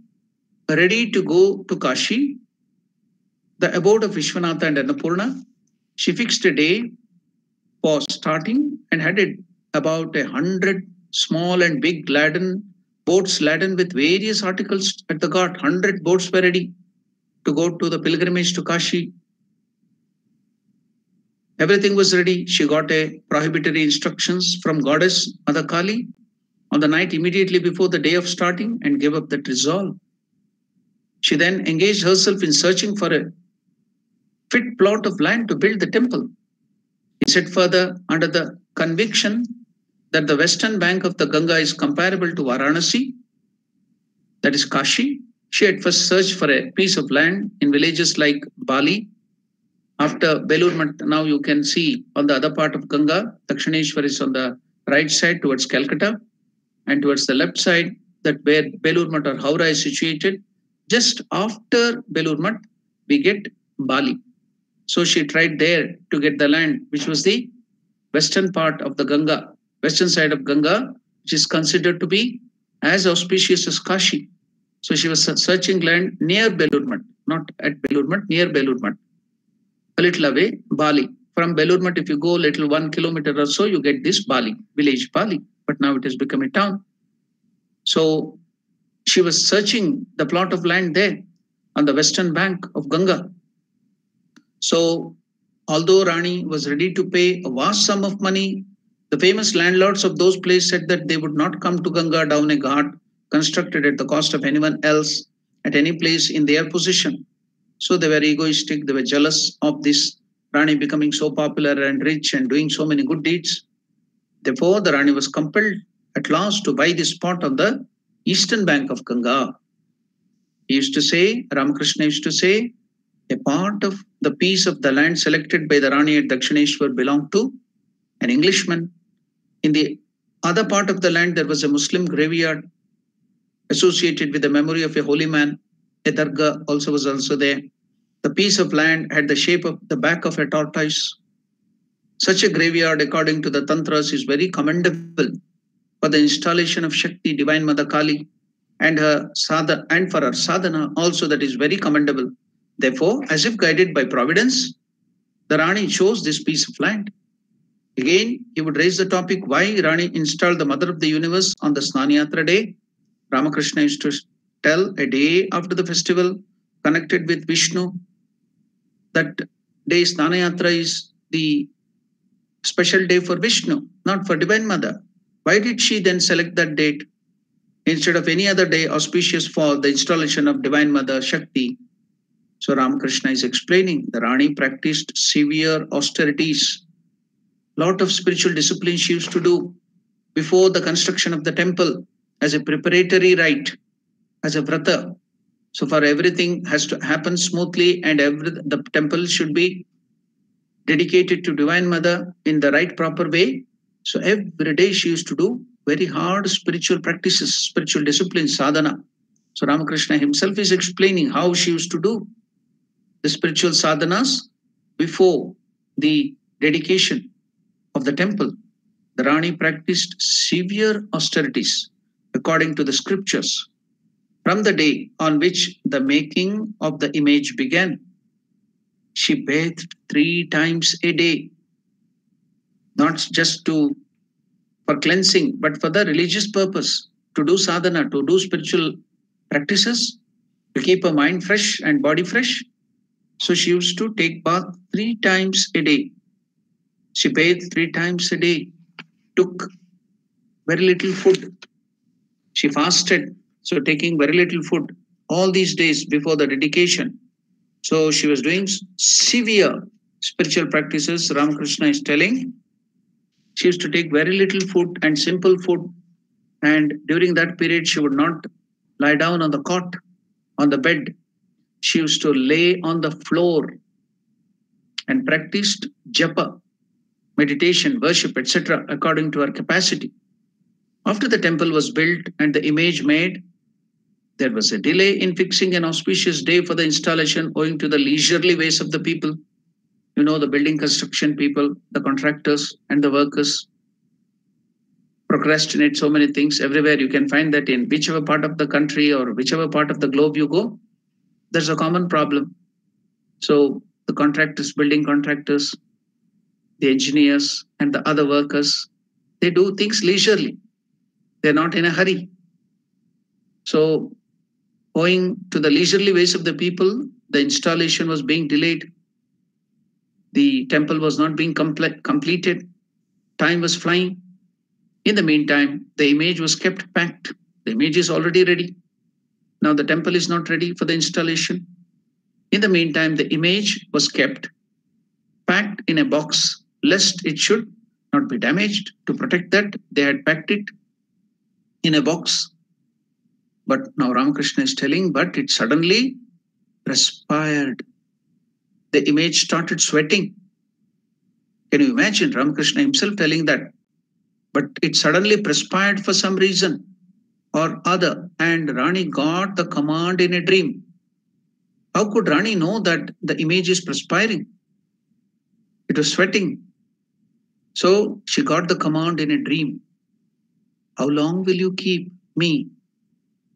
ready to go to Kashi, the abode of Vishwanatha and Annapurna. She fixed a day for starting and had about 100 small and big boats laden with various articles at the ghat. 100 boats were ready to go to the pilgrimage to Kashi. Everything was ready. She got a prohibitory instructions from goddess Mother Kali on the night immediately before the day of starting and gave up that resolve. She then engaged herself in searching for a fit plot of land to build the temple. He said further, under the conviction that the western bank of the Ganga is comparable to Varanasi, that is Kashi, she at first searched for a piece of land in villages like Bali. After Belur Math, now you can see on the other part of Ganga, Dakshineshwar is on the right side towards Calcutta, and towards the left side, that where Belur Math or Howrah is situated. Just after Belur Math, we get Bali. So she tried there to get the land, which was the western part of the Ganga, western side of Ganga, which is considered to be as auspicious as Kashi. So she was searching land near Belur Math, not at Belur Math, near Belur Math. A little away, Bali. From Belur Math, if you go a little 1 kilometer or so, you get this Bali, village Bali. But now it has become a town. So she was searching the plot of land there on the western bank of Ganga. So although Rani was ready to pay a vast sum of money, the famous landlords of those places said that they would not come to Ganga down a ghat constructed at the cost of anyone else at any place in their position. So they were egoistic, they were jealous of this Rani becoming so popular and rich and doing so many good deeds. Therefore, the Rani was compelled at last to buy this spot on the eastern bank of Ganga. He used to say, Ramakrishna used to say, a part of the piece of the land selected by the Rani at Dakshineshwar belonged to an Englishman. In the other part of the land, there was a Muslim graveyard associated with the memory of a holy man. A dargah also was also there. The piece of land had the shape of the back of a tortoise. Such a graveyard, according to the Tantras, is very commendable for the installation of Shakti, Divine Mother Kali, and her sadhana, and for her sadhana also, that is very commendable. Therefore, as if guided by providence, the Rani chose this piece of land. Again, he would raise the topic why Rani installed the Mother of the Universe on the Snanayatra day. Ramakrishna used to tell a day after the festival connected with Vishnu. That day Snanayatra is the special day for Vishnu, not for Divine Mother. Why did she then select that date instead of any other day auspicious for the installation of Divine Mother Shakti? So Ramakrishna is explaining the Rani practiced severe austerities. Lot of spiritual discipline she used to do before the construction of the temple as a preparatory rite, as a vrata. So for everything has to happen smoothly and the temple should be dedicated to Divine Mother in the right proper way. So every day she used to do very hard spiritual practices, spiritual discipline, sadhana. So Ramakrishna himself is explaining how she used to do the spiritual sadhanas before the dedication of the temple. The Rani practiced severe austerities according to the scriptures from the day on which the making of the image began. She bathed 3 times a day, not just for cleansing, but for the religious purpose, to do sadhana, to do spiritual practices, to keep her mind fresh and body fresh. So she used to take bath 3 times a day. She bathed 3 times a day, took very little food. She fasted, so taking very little food all these days before the dedication. So she was doing severe spiritual practices. Ramakrishna is telling she used to take very little food and simple food. And during that period, she would not lie down on the cot, on the bed. She used to lay on the floor and practiced japa, meditation, worship, etc., according to her capacity. After the temple was built and the image made, there was a delay in fixing an auspicious day for the installation owing to the leisurely ways of the people. You know, the building construction people, the contractors and the workers procrastinate so many things everywhere. You can find that in whichever part of the country or whichever part of the globe you go, there's a common problem. So the contractors, building contractors, the engineers and the other workers, they do things leisurely. They're not in a hurry. So owing to the leisurely ways of the people, the installation was being delayed. The temple was not being completed. Time was flying. In the meantime, the image was kept packed. The image is already ready. Now the temple is not ready for the installation. In the meantime, the image was kept packed in a box, lest it should not be damaged. To protect that, they had packed it in a box. But now Ramakrishna is telling, but it suddenly perspired. The image started sweating. Can you imagine Ramakrishna himself telling that? But it suddenly perspired for some reason or other, and Rani got the command in a dream. How could Rani know that the image is perspiring? It was sweating. So she got the command in a dream. How long will you keep me?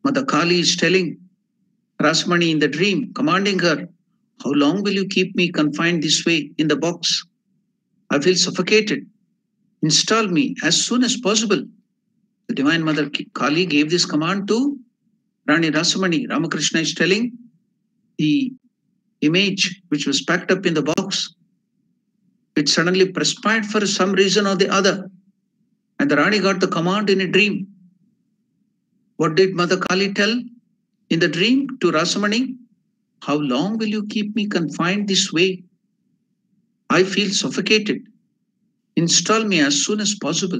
Mother Kali is telling Rasamani in the dream, commanding her, how long will you keep me confined this way in the box? I feel suffocated. Install me as soon as possible. The Divine Mother Kali gave this command to Rani Rasamani. Ramakrishna is telling the image which was packed up in the box, it suddenly perspired for some reason or the other. And the Rani got the command in a dream. What did Mother Kali tell in the dream to Rasamani? How long will you keep me confined this way? I feel suffocated. Install me as soon as possible.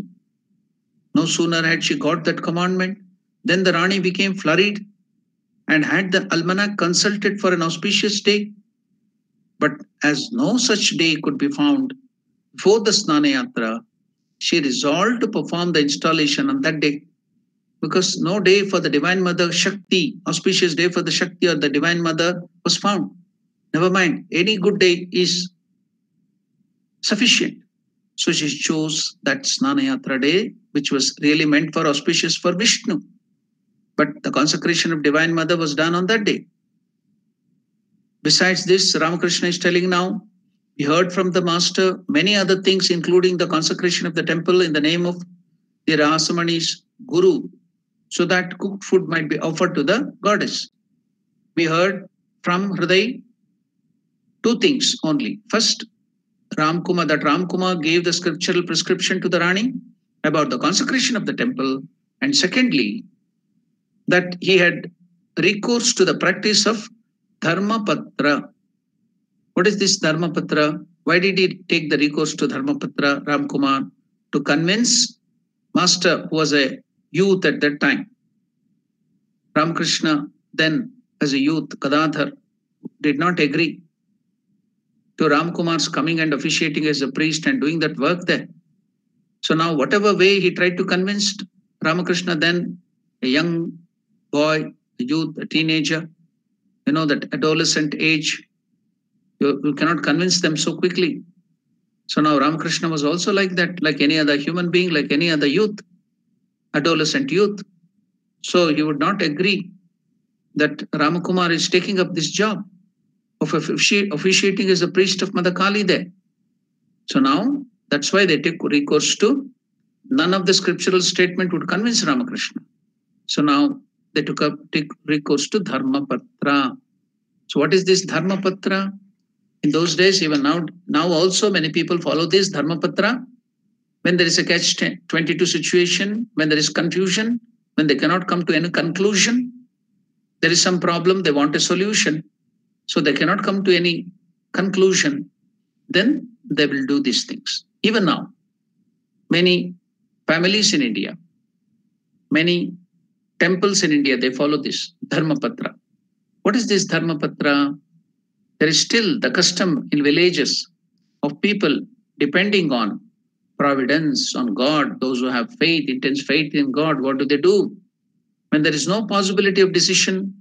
No sooner had she got that commandment, then the Rani became flurried and had the almanac consulted for an auspicious day. But as no such day could be found before the Snana Yatra, she resolved to perform the installation on that day. Because no day for the Divine Mother Shakti, auspicious day for the Shakti or the Divine Mother was found. Never mind, any good day is sufficient. So she chose that Snana Yatra day, which was really meant for auspicious for Vishnu. But the consecration of Divine Mother was done on that day. Besides this, Ramakrishna is telling now, he heard from the Master many other things, including the consecration of the temple in the name of the Rasamani's Guru, so that cooked food might be offered to the goddess. We heard from Hriday two things only. First, Ramkumar gave the scriptural prescription to the Rani about the consecration of the temple. And secondly, that he had recourse to the practice of Dharmapatra. What is this Dharmapatra? Why did he take the recourse to Dharmapatra, Ramkumar? To convince Master, who was a youth at that time. Ramakrishna then, as a youth, Gadadhar, did not agree to Ramkumar's coming and officiating as a priest and doing that work there. So now whatever way he tried to convince Ramakrishna then, a young boy, a youth, a teenager, that adolescent age, you cannot convince them so quickly. So now Ramakrishna was also like that, like any other human being, like any other youth, adolescent youth. So he would not agree that Ramakumar is taking up this job of officiating as a priest of Mother Kali there. So now that's why they take recourse to, none of the scriptural statement would convince Ramakrishna. So now they take recourse to Dharmapatra. So what is this Dharmapatra? In those days, even now also many people follow this Dharmapatra. When there is a catch-22 situation, when there is confusion, when they cannot come to any conclusion, there is some problem, they want a solution. So they cannot come to any conclusion, then they will do these things. Even now, many families in India, many temples in India, they follow this Dharmapatra. What is this Dharmapatra? There is still the custom in villages of people depending on providence, on God. Those who have faith, intense faith in God, what do? When there is no possibility of decision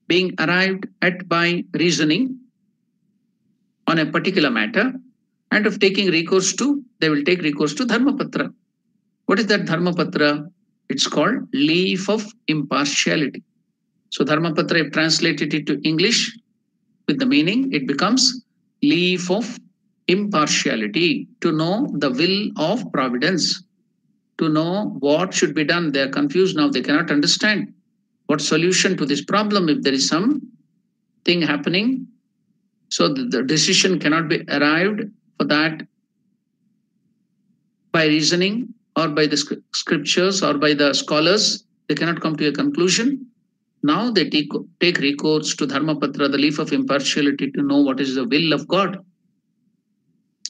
being arrived at by reasoning on a particular matter, and of taking recourse to, they will take recourse to Dharmapatra. What is that Dharmapatra? It's called leaf of impartiality. So Dharmapatra, if translated into English with the meaning, it becomes leaf of impartiality, to know the will of providence, to know what should be done. They are confused now, they cannot understand what solution to this problem. If there is some thing happening So the decision cannot be arrived for that by reasoning or by the scriptures or by the scholars. They cannot come to a conclusion. Now they take recourse to Dharmapatra, the leaf of impartiality, to know what is the will of God.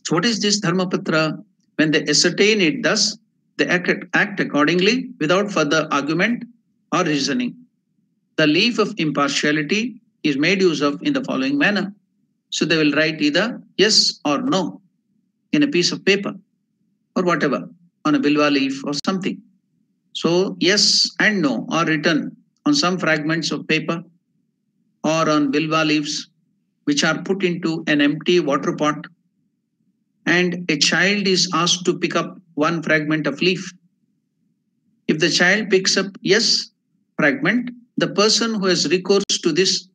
So what is this Dharmapatra? When they ascertain it thus, they act accordingly without further argument or reasoning. The leaf of impartiality is made use of in the following manner. So they will write either yes or no in a piece of paper or whatever, on a bilva leaf or something. So yes and no are written on some fragments of paper or on bilva leaves, which are put into an empty water pot, and a child is asked to pick up one fragment of leaf. If the child picks up yes fragment, the person who has recourse to this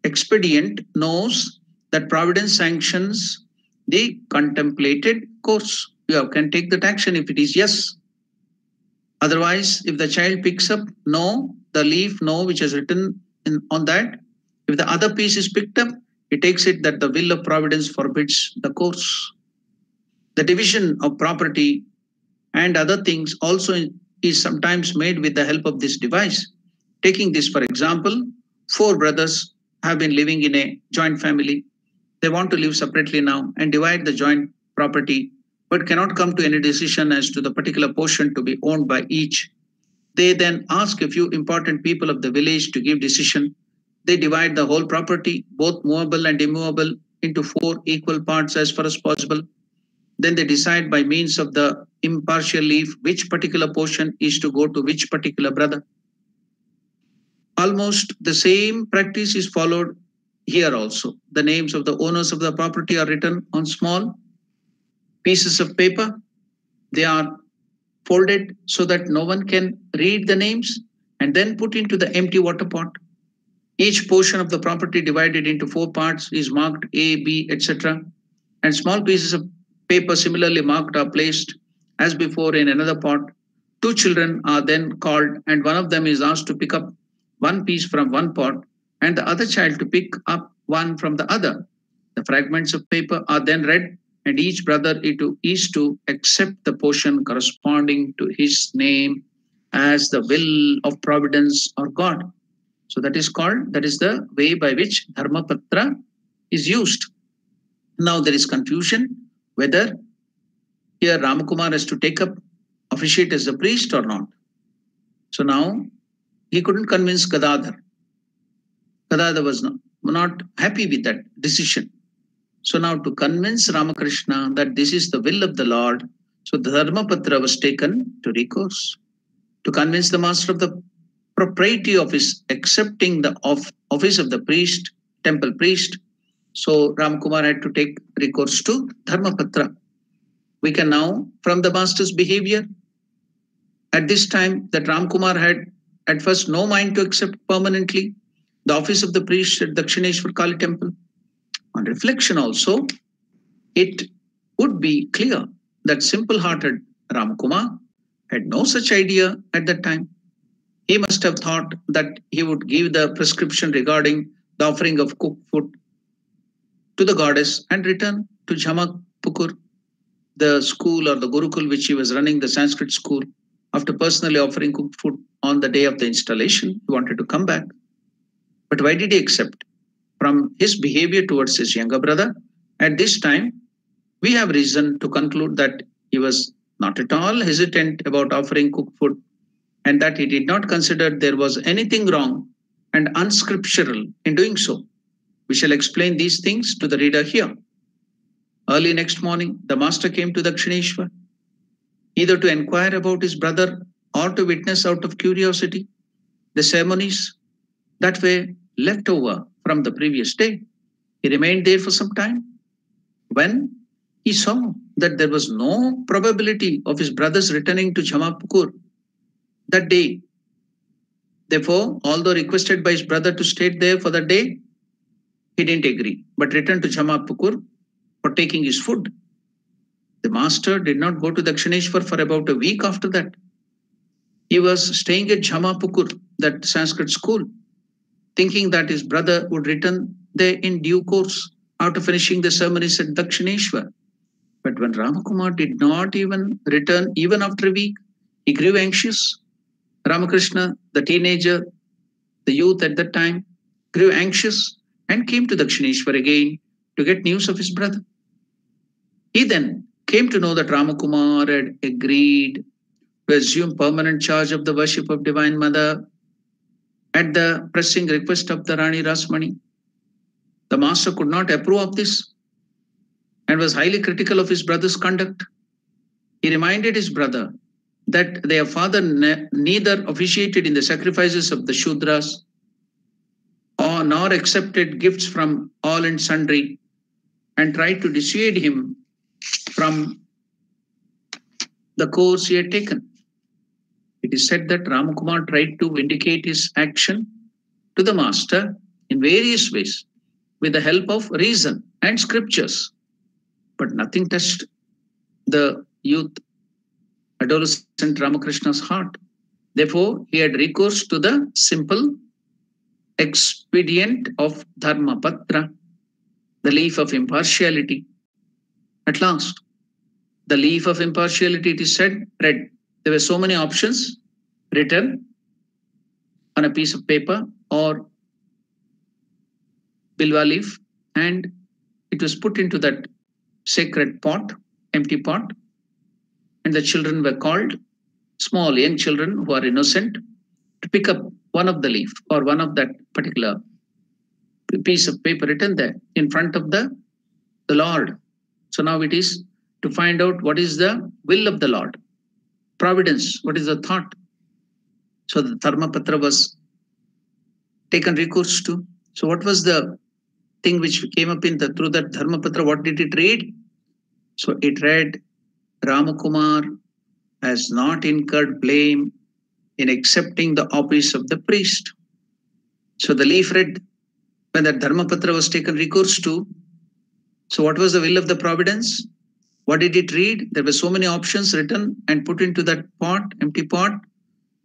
expedient knows that providence sanctions the contemplated course. You can take that action if it is yes. Otherwise, if the child picks up no, the leaf no, which is written on that, if the other piece is picked up, it takes it that the will of providence forbids the course. The division of property and other things also is sometimes made with the help of this device. Taking this, for example, 4 brothers have been living in a joint family. They want to live separately now and divide the joint property, but cannot come to any decision as to the particular portion to be owned by each. They then ask a few important people of the village to give decision. They divide the whole property, both movable and immovable, into 4 equal parts as far as possible. Then they decide by means of the impartial leaf which particular portion is to go to which particular brother. Almost the same practice is followed here also. The names of the owners of the property are written on small pieces of paper. They are folded so that no one can read the names, and then put into the empty water pot. Each portion of the property divided into 4 parts is marked A, B, etc. And small pieces of paper similarly marked are placed as before in another pot. 2 children are then called, and one of them is asked to pick up one piece from one pot and the other child to pick up one from the other. The fragments of paper are then read, and each brother is to accept the portion corresponding to his name as the will of providence or God. So that is the way by which Dharmapatra is used. Now there is confusion whether here Ramakumar has to take up, officiate as a priest or not. So now he couldn't convince Gadadhar. Gadadhar was not happy with that decision. So now to convince Ramakrishna that this is the will of the Lord, so the Dharmapatra was taken to recourse. To convince the master of the propriety of his accepting the office of the priest, temple priest, so Ramkumar had to take recourse to Dharmapatra. We can now, from the master's behavior, at this time that Ramkumar had at first no mind to accept permanently the office of the priest at Dakshineshwar Kali temple. On reflection also, it would be clear that simple-hearted Ramkumar had no such idea at that time. He must have thought that he would give the prescription regarding the offering of cooked food to the goddess and return to Jhamakpukur, the school or the Gurukul which he was running, the Sanskrit school. After personally offering cooked food on the day of the installation, he wanted to come back. But why did he accept? From his behavior towards his younger brother, at this time, we have reason to conclude that he was not at all hesitant about offering cooked food, and that he did not consider there was anything wrong and unscriptural in doing so. We shall explain these things to the reader here. Early next morning, the master came to Dakshineshwar, either to inquire about his brother or to witness out of curiosity the ceremonies that were left over from the previous day. He remained there for some time. When he saw that there was no probability of his brother's returning to Jhamakpukur that day, therefore, although requested by his brother to stay there for the day, he didn't agree, but returned to Jhamakpukur for taking his food. The master did not go to Dakshineshwar for about a week after that. He was staying at Jhamakpukur, that Sanskrit school, thinking that his brother would return there in due course after finishing the ceremonies at Dakshineshwar. But when Ramakumar did not even return, even after a week, he grew anxious. Ramakrishna, the teenager, the youth at that time, grew anxious and came to Dakshineshwar again to get news of his brother. He then came to know that Ramakumar had agreed to assume permanent charge of the worship of Divine Mother at the pressing request of the Rani Rasmani. The master could not approve of this and was highly critical of his brother's conduct. He reminded his brother that their father neither officiated in the sacrifices of the Shudras or nor accepted gifts from all and sundry, and tried to dissuade him from the course he had taken. It is said that Ramakumar tried to vindicate his action to the master in various ways with the help of reason and scriptures, but nothing touched the youth adolescent Ramakrishna's heart. Therefore, he had recourse to the simple expedient of Dharmapatra, the leaf of impartiality. At last, the leaf of impartiality, it is said, read. There were so many options written on a piece of paper or bilwa leaf, and it was put into that sacred pot, empty pot, and the children were called, small young children who are innocent, to pick up one of the leaf or one of that particular piece of paper written there in front of the Lord. So now it is to find out what is the will of the Lord, providence, what is the thought. So the Dharmapatra was taken recourse to. So what was the thing which came up in through that Dharmapatra? What did it read? So it read, Ramakumar has not incurred blame in accepting the office of the priest. So the leaf read, when that Dharmapatra was taken recourse to, so what was the will of the providence? What did it read? There were so many options written and put into that pot, empty pot,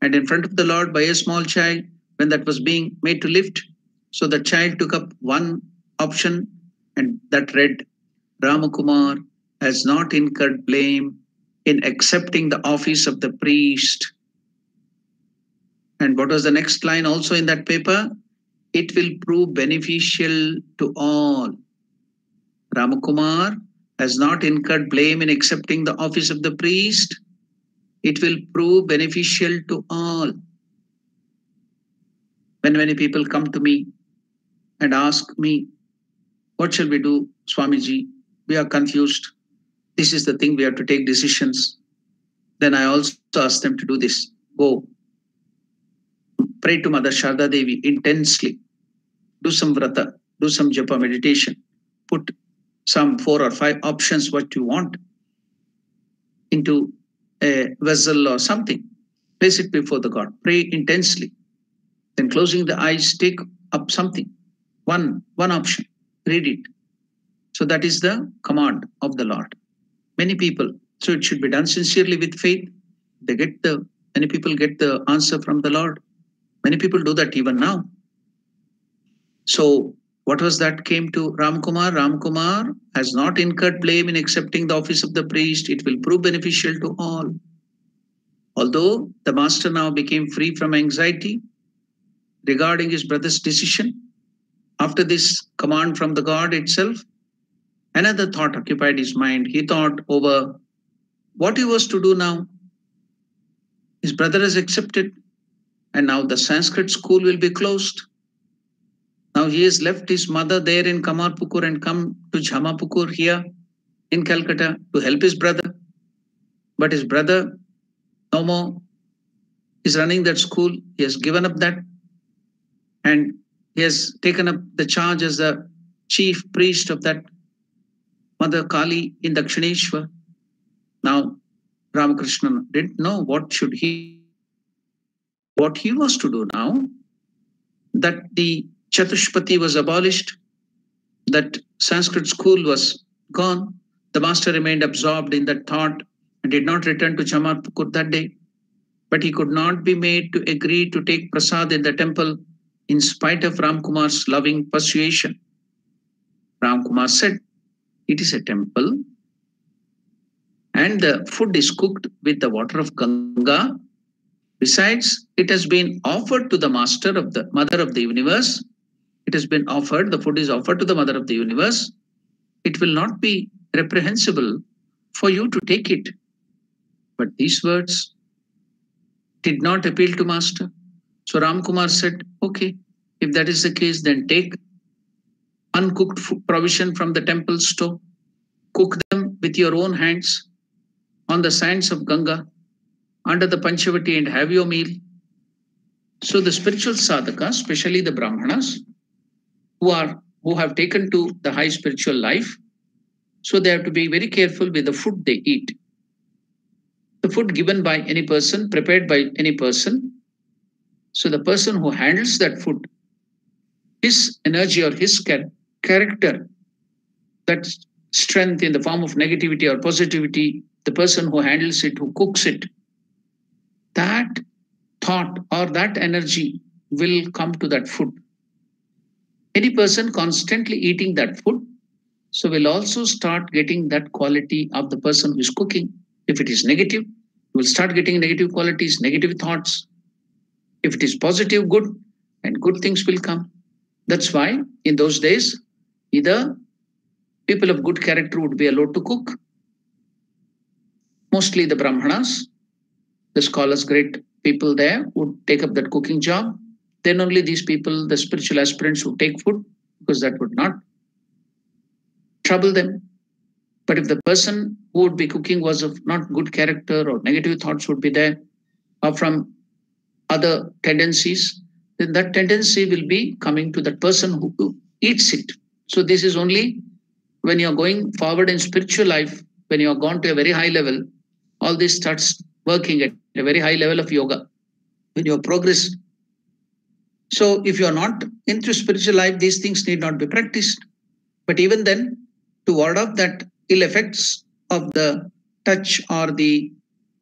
and in front of the Lord by a small child when that was being made to lift. So the child took up one option and that read, Ramakumar has not incurred blame in accepting the office of the priest. And what was the next line also in that paper? It will prove beneficial to all. Ramakumar has not incurred blame in accepting the office of the priest. It will prove beneficial to all. When many people come to me and ask me, what shall we do, Swamiji? We are confused. This is the thing, we have to take decisions. Then I also ask them to do this. Go, pray to Mother Sharda Devi intensely. Do some vrata, do some japa meditation. Put some 4 or 5 options what you want into a vessel or something. Place it before the God. Pray intensely. Then closing the eyes, take up something. One option. Read it. So that is the command of the Lord. Many people, so it should be done sincerely with faith. Many people get the answer from the Lord. Many people do that even now. So what was that came to Ramakumar? Ramakumar has not incurred blame in accepting the office of the priest. It will prove beneficial to all. Although the master now became free from anxiety regarding his brother's decision, after this command from the God itself, another thought occupied his mind. He thought over what he was to do now. His brother has accepted, and now the Sanskrit school will be closed. Now he has left his mother there in Kamarpukur and come to Jhamapukur here in Calcutta to help his brother. But his brother no more is running that school. He has given up that, and he has taken up the charge as the chief priest of that Mother Kali in Dakshineshwar. Now Ramakrishna didn't know what he was to do now, that the Chatushpati was abolished, that Sanskrit school was gone. The master remained absorbed in that thought and did not return to Chamarpukur that day. But he could not be made to agree to take prasad in the temple in spite of Ramkumar's loving persuasion. Ram Kumar said, it is a temple and the food is cooked with the water of Ganga. Besides, it has been offered to the master of the mother of the universe. It has been offered, the food is offered to the mother of the universe. It will not be reprehensible for you to take it. But these words did not appeal to master. So Ram Kumar said, okay, if that is the case, then take uncooked food provision from the temple store, cook them with your own hands on the sands of Ganga, under the Panchavati, and have your meal. So the spiritual sadhakas, especially the Brahmanas, who have taken to the high spiritual life, so they have to be very careful with the food they eat. The food given by any person, prepared by any person. So the person who handles that food, his energy or his character, that strength in the form of negativity or positivity, the person who handles it, who cooks it, that thought or that energy will come to that food. Any person constantly eating that food, so will also start getting that quality of the person who is cooking. If it is negative, you will start getting negative qualities, negative thoughts. If it is positive, good, and good things will come. That's why in those days, either people of good character would be allowed to cook, mostly the Brahmanas, the scholars, great people there would take up that cooking job. Then only these people, the spiritual aspirants, would take food, because that would not trouble them. But if the person who would be cooking was of not good character, or negative thoughts would be there, or from other tendencies, then that tendency will be coming to that person who eats it. So this is only when you're going forward in spiritual life, when you are gone to a very high level, all this starts working at a very high level of yoga, when you progress. So if you are not into spiritual life, these things need not be practiced. But even then, to ward off that ill effects of the touch or the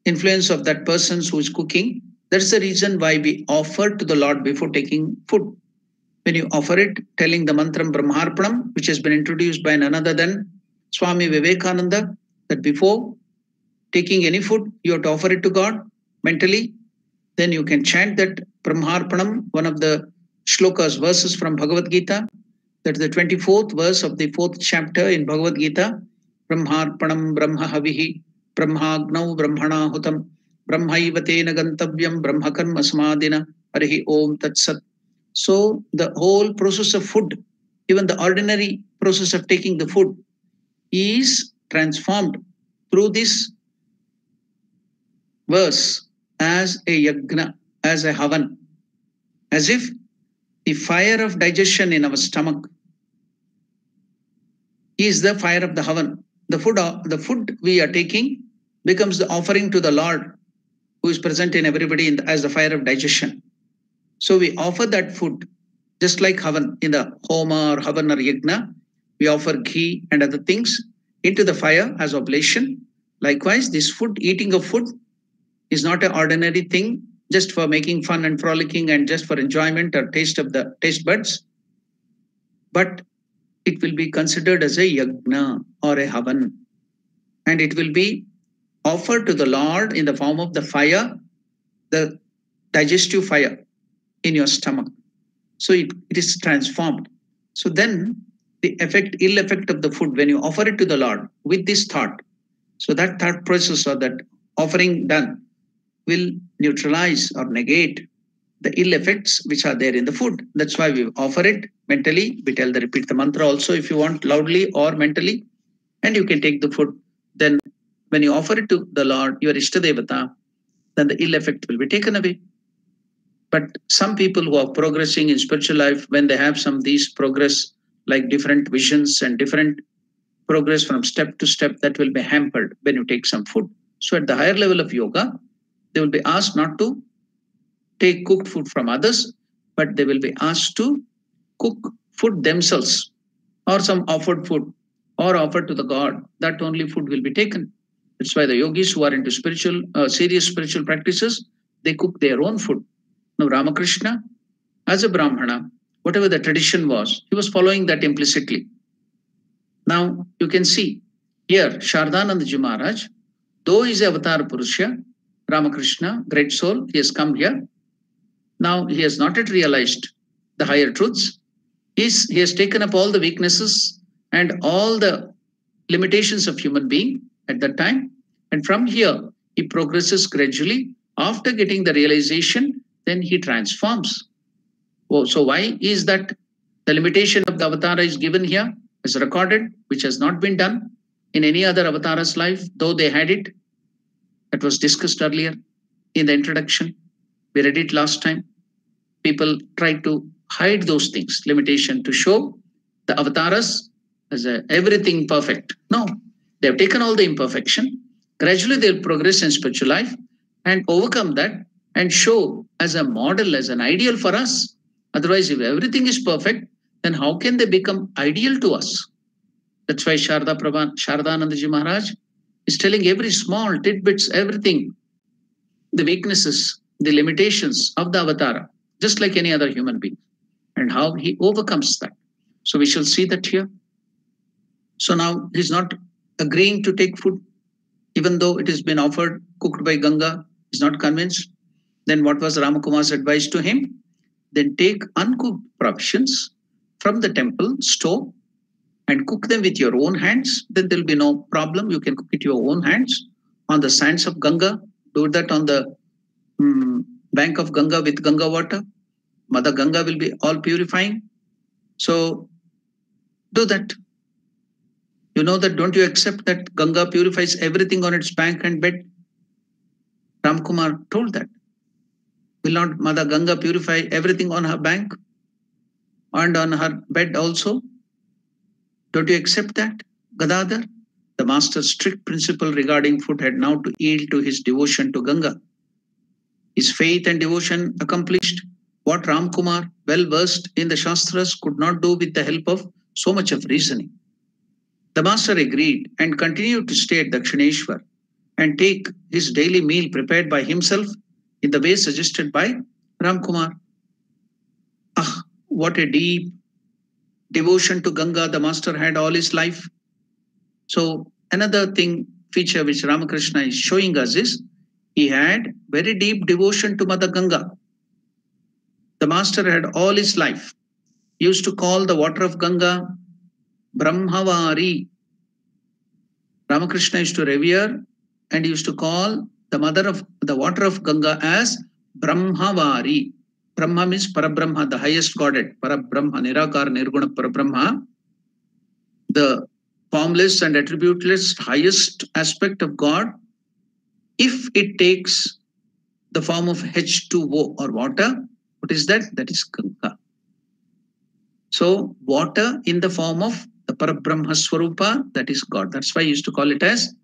influence of that person who is cooking, that's the reason why we offer to the Lord before taking food. When you offer it, telling the mantram Brahmarpanam, which has been introduced by none other than Swami Vivekananda, that before taking any food, you have to offer it to God mentally. Then you can chant that Brahmarpanam, one of the shlokas, verses from Bhagavad Gita. That is the 24th verse of the 4th chapter in Bhagavad Gita. Brahmarpanam Brahma Havihi Brahmagnau Brahmana Hutam Brahmaiva Tena Gantavyam Brahmakarma Samadhina Harihi Om Tat Sat. So the whole process of food, even the ordinary process of taking the food, is transformed through this verse as a yagna, as a havan, as if the fire of digestion in our stomach is the fire of the havan. The food we are taking becomes the offering to the Lord, who is present in everybody as the fire of digestion. So we offer that food just like havan in the homa or havan or yagna. We offer ghee and other things into the fire as oblation. Likewise, this food, eating of food, is not an ordinary thing just for making fun and frolicking and just for enjoyment or taste of the taste buds, but it will be considered as a yagna or a havan, and it will be offered to the Lord in the form of the fire, the digestive fire in your stomach. So it is transformed. So then the ill effect of the food, when you offer it to the Lord with this thought, so that thought process or that offering done will neutralize or negate the ill effects which are there in the food. That's why we offer it mentally. We repeat the mantra also if you want, loudly or mentally, and you can take the food. Then when you offer it to the Lord, your Ishtadevata, then the ill effect will be taken away. But some people who are progressing in spiritual life, when they have some these progress, like different visions and different progress from step to step, that will be hampered when you take some food. So at the higher level of yoga, they will be asked not to take cooked food from others, but they will be asked to cook food themselves, or some offered food, or offered to the God. That only food will be taken. That's why the yogis who are into serious spiritual practices, they cook their own food. Now Ramakrishna, as a Brahmana, whatever the tradition was, he was following that implicitly. Now you can see here Shardanandaji Maharaj, though he is Avatar Purusha, Ramakrishna, great soul, he has come here. Now he has not yet realized the higher truths. He has taken up all the weaknesses and all the limitations of human being at that time. And from here, he progresses gradually. After getting the realization, then he transforms. Oh, so why is that the limitation of the avatar is given here, is recorded, which has not been done in any other avatar's life, though they had it? That was discussed earlier in the introduction. We read it last time. People try to hide those things, limitation, to show the avatars as everything perfect. No, they have taken all the imperfection. Gradually, they'll progress in spiritual life and overcome that and show as a model, as an ideal for us. Otherwise, if everything is perfect, then how can they become ideal to us? That's why Shardanandaji Maharaj is telling every small tidbits, everything, the weaknesses, the limitations of the avatar, just like any other human being, and how he overcomes that. So we shall see that here. So now he's not agreeing to take food, even though it has been offered, cooked by Ganga. He's not convinced. Then what was Ramakumar's advice to him? Then take uncooked provisions from the temple store and cook them with your own hands. Then there'll be no problem. You can cook it your own hands on the sands of Ganga. Do that on the bank of Ganga with Ganga water. Mother Ganga will be all purifying. So do that. You know that, don't you accept that Ganga purifies everything on its bank and bed? Ramkumar told that. Will not Mother Ganga purify everything on her bank and on her bed also? Don't you accept that, Gadadhar? The master's strict principle regarding food had now to yield to his devotion to Ganga. His faith and devotion accomplished what Ramkumar, well versed in the Shastras, could not do with the help of so much of reasoning. The master agreed and continued to stay at Dakshineshwar and take his daily meal prepared by himself in the way suggested by Ramkumar. Ah, what a deep devotion to Ganga the master had all his life. So another feature which Ramakrishna is showing us is he had very deep devotion to Mother Ganga. The master had all his life. He used to call the water of Ganga Brahmavari. Ramakrishna used to revere and he used to call the mother of the water of Ganga as Brahmavari. Brahma means Parabrahma, the highest Godhead. Parabrahma, Nirakar, Nirguna Parabrahma. The formless and attributeless highest aspect of God. If it takes the form of H2O or water, what is that? That is Ganga. So water in the form of the Parabrahma Swarupa, that is God. That's why I used to call it as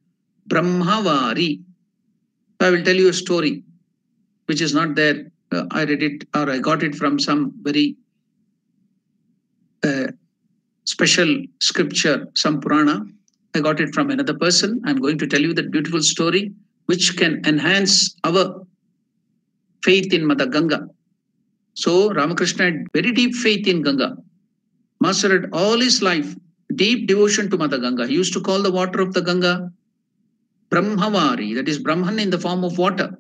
Brahmavari. So I will tell you a story which is not there. I read it or I got it from some very special scripture, some Purana. I got it from another person. I'm going to tell you that beautiful story which can enhance our faith in Mother Ganga. So Ramakrishna had very deep faith in Ganga. Master had all his life deep devotion to Mother Ganga. He used to call the water of the Ganga Brahmavari, that is Brahman in the form of water.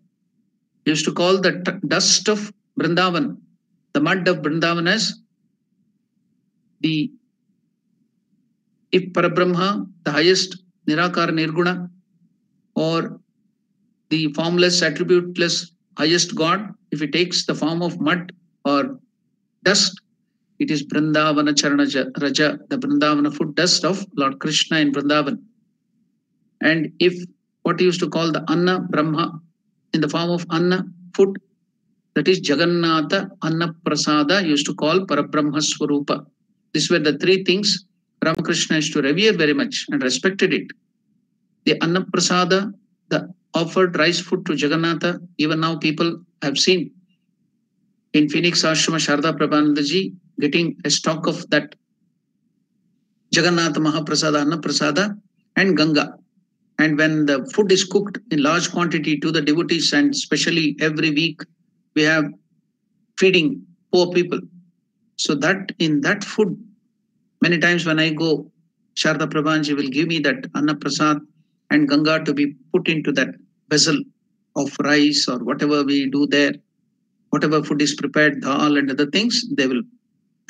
He used to call the dust of Vrindavan, the mud of Vrindavan, as if Parabrahma, the highest Nirakara Nirguna, or the formless, attributeless, highest God, if it takes the form of mud or dust, it is Vrindavana Charana Raja, the Vrindavana foot dust of Lord Krishna in Vrindavan. And if what he used to call the Anna Brahma in the form of Anna food, that is Jagannatha Anna Prasada, used to call Parabrahma Swarupa. These were the three things Ramakrishna used to revere very much and respected it. The Anna Prasada, the offered rice food to Jagannatha, even now people have seen in Phoenix Ashrama Sharda Prabhanandaji getting a stock of that Jagannatha Mahaprasada, Anna Prasada and Ganga. And when the food is cooked in large quantity to the devotees, and especially every week we have feeding poor people. So that in that food, many times when I go Sharda Prabhanji will give me that Anna Prasad and Ganga to be put into that vessel of rice or whatever we do there, whatever food is prepared, dal and other things, they will.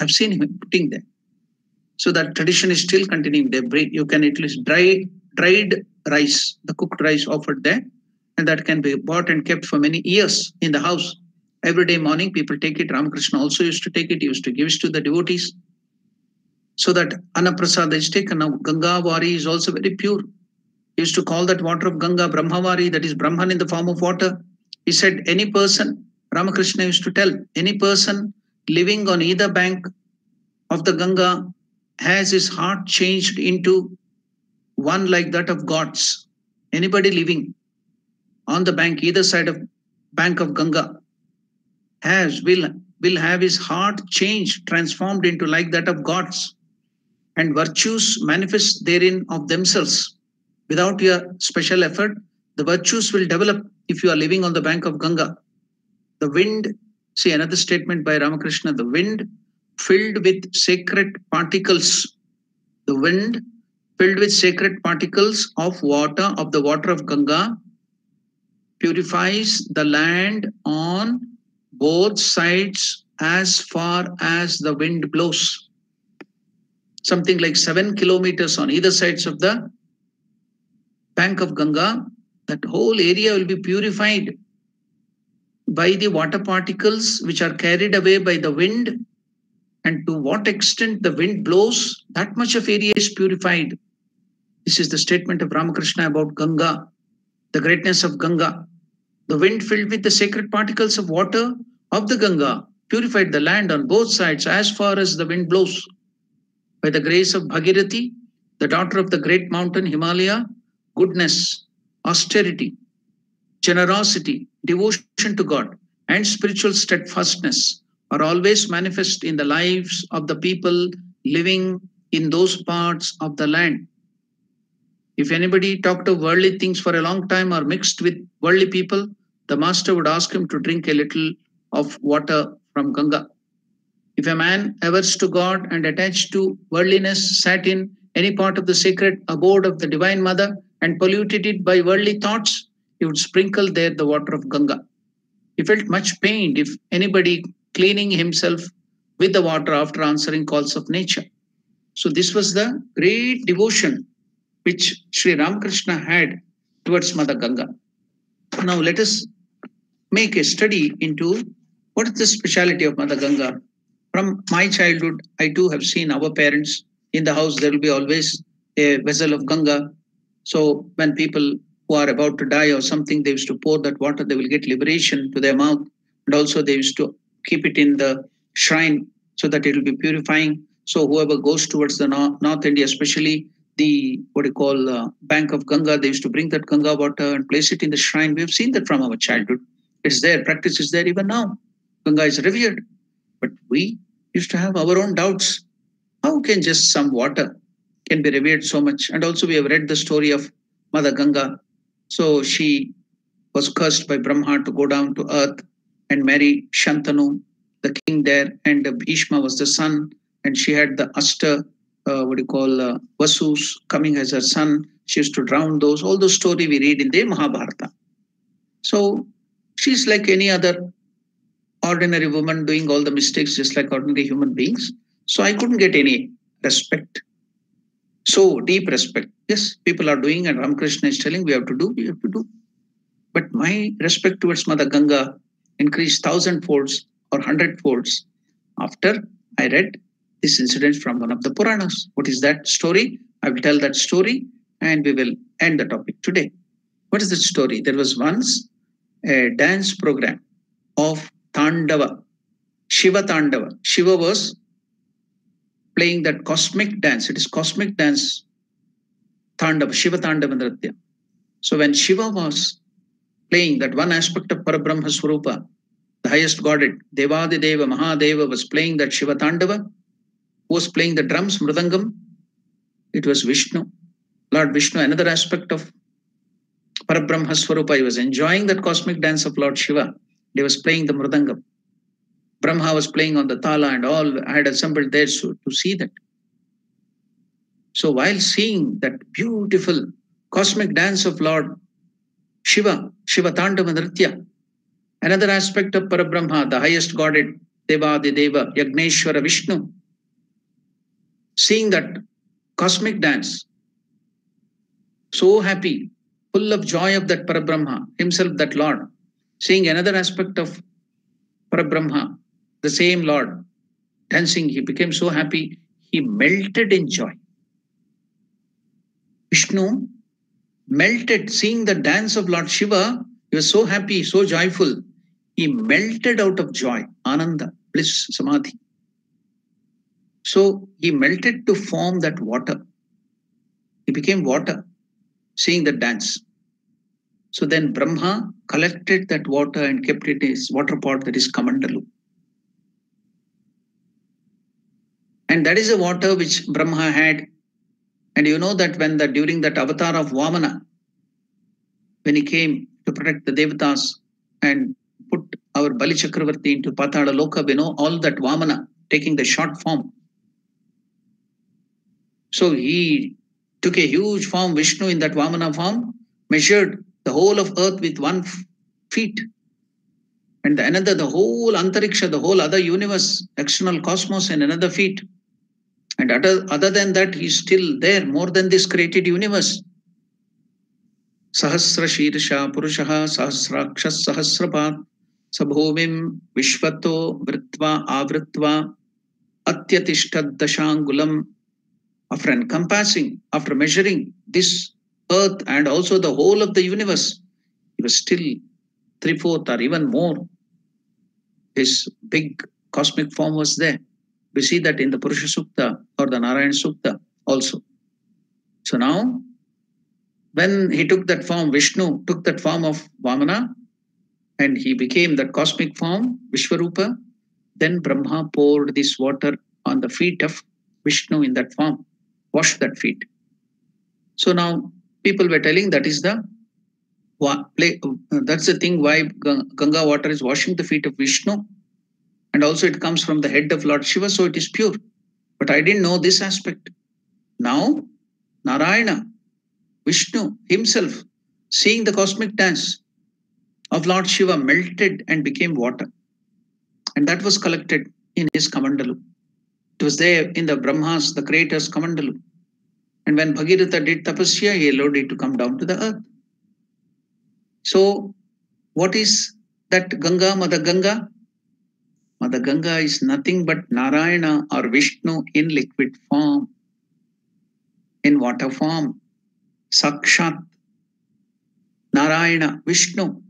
I've seen him putting there. So that tradition is still continuing. You can at least dried rice, the cooked rice offered there, and that can be bought and kept for many years in the house. Every day morning, people take it. Ramakrishna also used to take it. He used to give it to the devotees. So that Annaprasada is taken. Now, Ganga Vari is also very pure. He used to call that water of Ganga Brahmavari, that is Brahman in the form of water. He said, any person, Ramakrishna used to tell, any person living on either bank of the Ganga has his heart changed into one like that of God's. Anybody living on the bank, either side of bank of Ganga, will have his heart changed, transformed into like that of God's, and virtues manifest therein of themselves. Without your special effort, the virtues will develop if you are living on the bank of Ganga. The wind, see another statement by Ramakrishna, the wind filled with sacred particles, the wind filled with sacred particles of water, of the water of Ganga, purifies the land on both sides as far as the wind blows. Something like 7 kilometers on either sides of the bank of Ganga, that whole area will be purified by the water particles which are carried away by the wind. And to what extent the wind blows, that much of area is purified. This is the statement of Ramakrishna about Ganga, the greatness of Ganga. The wind filled with the sacred particles of water of the Ganga purified the land on both sides as far as the wind blows. By the grace of Bhagirathi, the daughter of the great mountain Himalaya, goodness, austerity, generosity, devotion to God, and spiritual steadfastness are always manifest in the lives of the people living in those parts of the land. If anybody talked of worldly things for a long time or mixed with worldly people, the master would ask him to drink a little of water from Ganga. If a man averse to God and attached to worldliness sat in any part of the sacred abode of the Divine Mother and polluted it by worldly thoughts, he would sprinkle there the water of Ganga. He felt much pained if anybody cleaning himself with the water after answering calls of nature. So this was the great devotion which Sri Ramakrishna had towards Mother Ganga. Now let us make a study into what is the speciality of Mother Ganga. From my childhood, I too have seen our parents in the house. There will be always a vessel of Ganga. So when people who are about to die or something, they used to pour that water, they will get liberation to their mouth. And also they used to keep it in the shrine so that it will be purifying. So whoever goes towards the North India, especially the bank of Ganga, they used to bring that Ganga water and place it in the shrine. We have seen that from our childhood. It's there, practice is there even now. Ganga is revered. But we used to have our own doubts. How can just some water can be revered so much? And also we have read the story of Mother Ganga. So she was cursed by Brahma to go down to earth and marry Shantanu, the king there. And Bhishma was the son. And she had the Vasus coming as her son. She used to drown those. All those story we read in the Mahabharata. So she's like any other ordinary woman doing all the mistakes just like ordinary human beings. So I couldn't get any respect. So deep respect. Yes, people are doing and Ramakrishna is telling we have to do, we have to do. But my respect towards Mother Ganga increased 1,000 folds or 100 folds after I read this incident from one of the Puranas. What is that story? I will tell that story and we will end the topic today. What is that story? There was once a dance program of Tandava, Shiva Tandava. Shiva was playing that cosmic dance. It is cosmic dance, Tandava, Shiva Tandava Nritya. So when Shiva was playing that one aspect of Parabrahma Swarupa, the highest godhead, Devadideva Mahadeva was playing that Shiva Tandava. Who was playing the drums, Mridangam? It was Vishnu, Lord Vishnu, another aspect of Parabrahma Swarupa. He was enjoying that cosmic dance of Lord Shiva. He was playing the Mridangam. Brahma was playing on the thala and all had assembled there to see that. So while seeing that beautiful cosmic dance of Lord Shiva, Shiva Tandava Nritya, another aspect of Parabrahma, the highest godhead, Devadeva, Yagneshwara Vishnu, seeing that cosmic dance, so happy, full of joy of that Parabrahma, himself that Lord, seeing another aspect of Parabrahma, the same Lord, dancing, he became so happy, he melted in joy. Vishnu melted, seeing the dance of Lord Shiva, he was so happy, so joyful, he melted out of joy, Ananda, bliss, Samadhi. So he melted to form that water. He became water, seeing the dance. So then Brahma collected that water and kept it in his water pot, that is Kamandalu. And that is a water which Brahma had. And you know that when during that avatar of Vamana, when he came to protect the Devatas and put our Bali Chakravarti into Patala Loka, we know all that Vamana taking the short form. So he took a huge form, Vishnu in that Vamana form, measured the whole of earth with 1 feet. And the whole Antariksha, the whole other universe, external cosmos in another feet. And other than that, he's still there, more than this created universe. Sahasra Shirsha Purushaha Sahasrakshas Sahasrapat Sabhovim Vishvato Vritva Avritva Atyatishtat Dashangulam. After encompassing, after measuring this earth and also the whole of the universe, he was still 3/4 or even more. His big cosmic form was there. We see that in the Purusha Sukta or the Narayana Sukta also. So now, when he took that form, Vishnu took that form of Vamana and he became that cosmic form, Vishwarupa, then Brahma poured this water on the feet of Vishnu in that form, washed that feet. So now people were telling that's the thing why Ganga water is washing the feet of Vishnu. And also it comes from the head of Lord Shiva, so it is pure. But I didn't know this aspect. Now, Narayana, Vishnu himself, seeing the cosmic dance of Lord Shiva, melted and became water. And that was collected in his Kamandalu. It was there in the Brahmas, the creator's Kamandalu. And when Bhagirath did tapasya, he allowed it to come down to the earth. So, what is that Ganga, Mother Ganga? Mother Ganga is nothing but Narayana or Vishnu in liquid form, in water form. Sakshat Narayana, Vishnu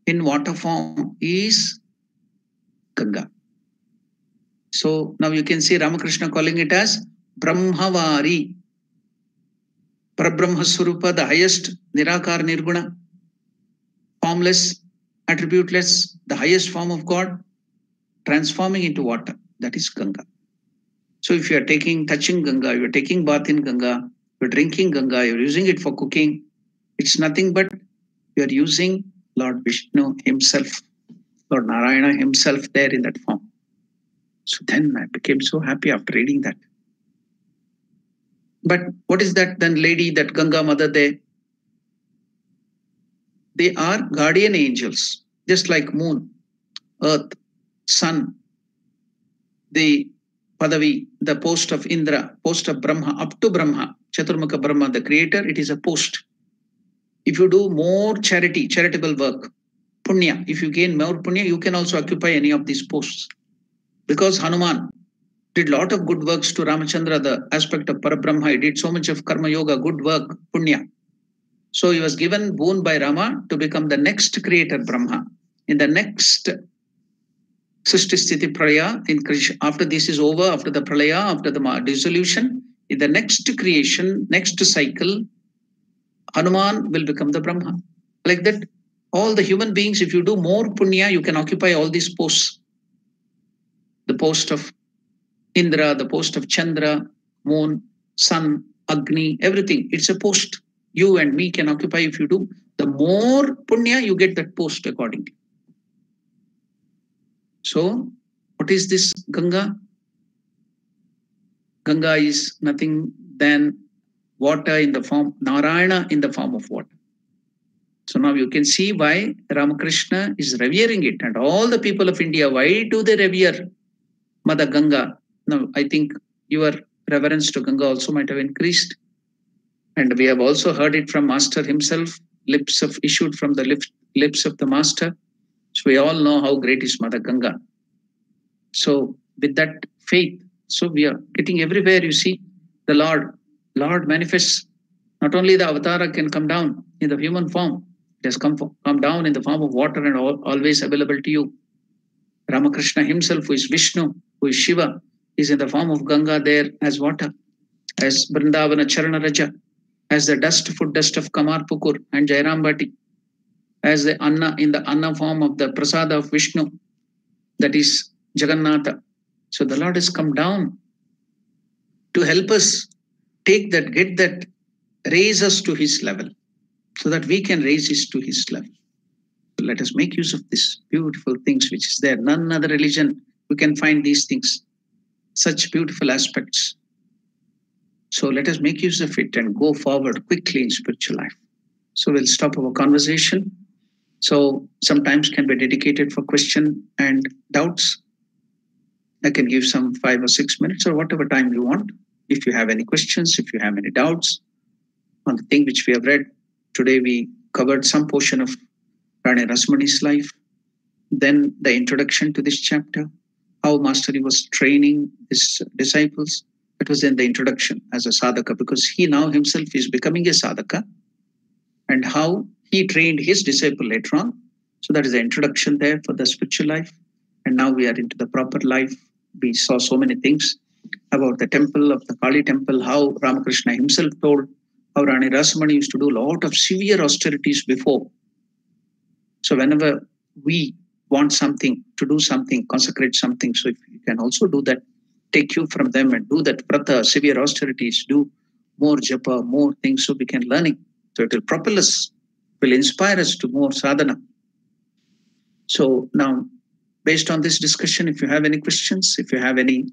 in water form is Ganga. So now you can see Ramakrishna calling it as Brahmavari. Parabrahma Swarupa, the highest Nirakar Nirguna, formless, attributeless, the highest form of God, transforming into water. That is Ganga. So if you are touching Ganga, you are taking bath in Ganga, you are drinking Ganga, you are using it for cooking, it's nothing but you are using Lord Vishnu himself, Lord Narayana himself there in that form. So then I became so happy after reading that. But what is that then lady, that Ganga mother there? They are guardian angels, just like moon, earth, sun, the Padavi, the post of Indra, post of Brahma, up to Brahma, Chaturmukha Brahma, the creator, it is a post. If you do more charitable work, punya, if you gain more punya, you can also occupy any of these posts. Because Hanuman did lot of good works to Ramachandra, the aspect of Parabrahma, he did so much of Karma Yoga, good work, punya. So he was given boon by Rama to become the next creator Brahma. In the next Srishti Sthiti Pralaya, after this is over, after the Pralaya, after the dissolution, in the next creation, next cycle, Hanuman will become the Brahma. Like that, all the human beings, if you do more punya, you can occupy all these posts. The post of Indra, the post of Chandra, moon, sun, Agni, everything. It's a post. You and me can occupy if you do. The more punya, you get that post accordingly. So, what is this Ganga? Ganga is nothing than water in the form, Narayana in the form of water. So now you can see why Ramakrishna is revering it. And all the people of India, why do they revere Mother Ganga? Now, I think your reverence to Ganga also might have increased. And we have also heard it from Master himself, issued from the lips of the Master. So we all know how great is Mother Ganga. So with that faith, so we are getting everywhere, you see, the Lord manifests. Not only the Avatara can come down in the human form, it has come down in the form of water and always available to you. Ramakrishna himself, who is Vishnu, who is Shiva, is in the form of Ganga there as water, as Vrindavana Charana Raja, as the food dust of Kamar Pukur and Jairambati, as the Anna in the Anna form of the Prasada of Vishnu, that is Jagannatha. So the Lord has come down to help us take that, get that, raise us to his level, so that we can raise us to his level. So let us make use of these beautiful things which is there. None other religion we can find these things, such beautiful aspects. So let us make use of it and go forward quickly in spiritual life. So we'll stop our conversation. So sometimes can be dedicated for question and doubts. I can give some 5 or 6 minutes or whatever time you want. If you have any questions, if you have any doubts on the thing which we have read. Today we covered some portion of Rani Rasmani's life. Then the introduction to this chapter, how Master was training his disciples. It was in the introduction as a sadhaka, because he now himself is becoming a sadhaka, and how he trained his disciple later on. So that is the introduction there for the spiritual life. And now we are into the proper life. We saw so many things about the temple of the Kali temple, how Ramakrishna himself told how Rani Rasamani used to do a lot of severe austerities before. So whenever we want something, to do something, consecrate something, so if you can also do that, take you from them and do that prata, severe austerities, do more japa, more things, so we can learn it. So it will propel us, will inspire us to more sadhana. So now, based on this discussion, if you have any questions, if you have any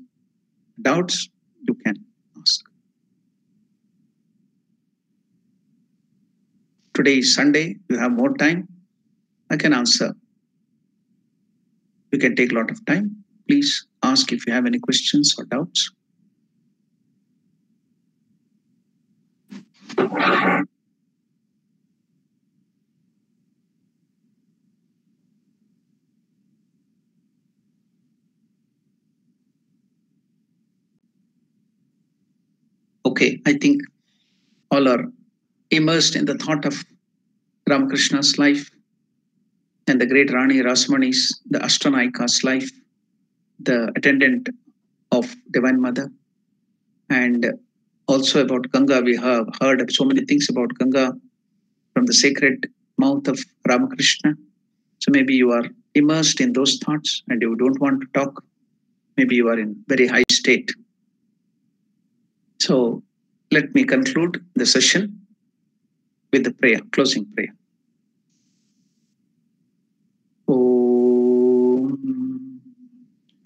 doubts, you can ask. Today is Sunday, you have more time. I can answer. You can take a lot of time. Please ask if you have any questions or doubts. Okay, I think all are immersed in the thought of Ramakrishna's life and the great Rani Rasamani's, the Ashtanayika's life, the attendant of Divine Mother, and also about Ganga. We have heard so many things about Ganga from the sacred mouth of Ramakrishna. So maybe you are immersed in those thoughts and you don't want to talk. Maybe you are in very high state. So let me conclude the session with the prayer, closing prayer. Om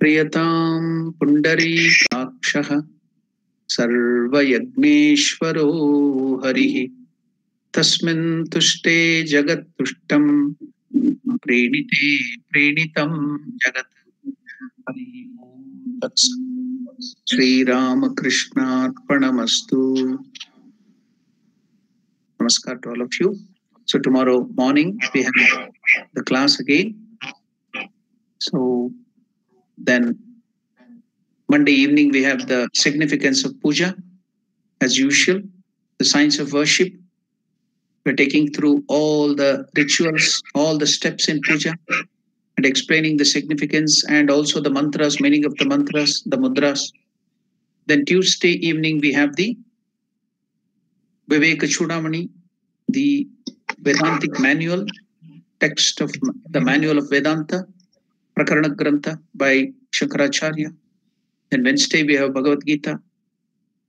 Priyatam Pundarikakshaha Sarvayagneshwaro Harihi Tasmin Tushte Jagat Tushtam Prenitam Jagat Harihi Om Sri Ramakrishna Arpanamastu. Namaskar to all of you. So tomorrow morning we have the class again. So then Monday evening we have the significance of puja as usual, the science of worship. We're taking through all the rituals, all the steps in puja and explaining the significance and also the mantras, meaning of the mantras, the mudras. Then Tuesday evening we have the Viveka Chudamani, the Vedantic manual, text of the manual of Vedanta, Prakarana Grantha by Shankaracharya. Then Wednesday we have Bhagavad Gita.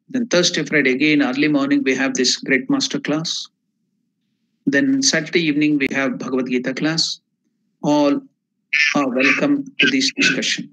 Then Thursday, Friday again, early morning we have this great master class. Then Saturday evening we have Bhagavad Gita class. All are welcome to this discussion.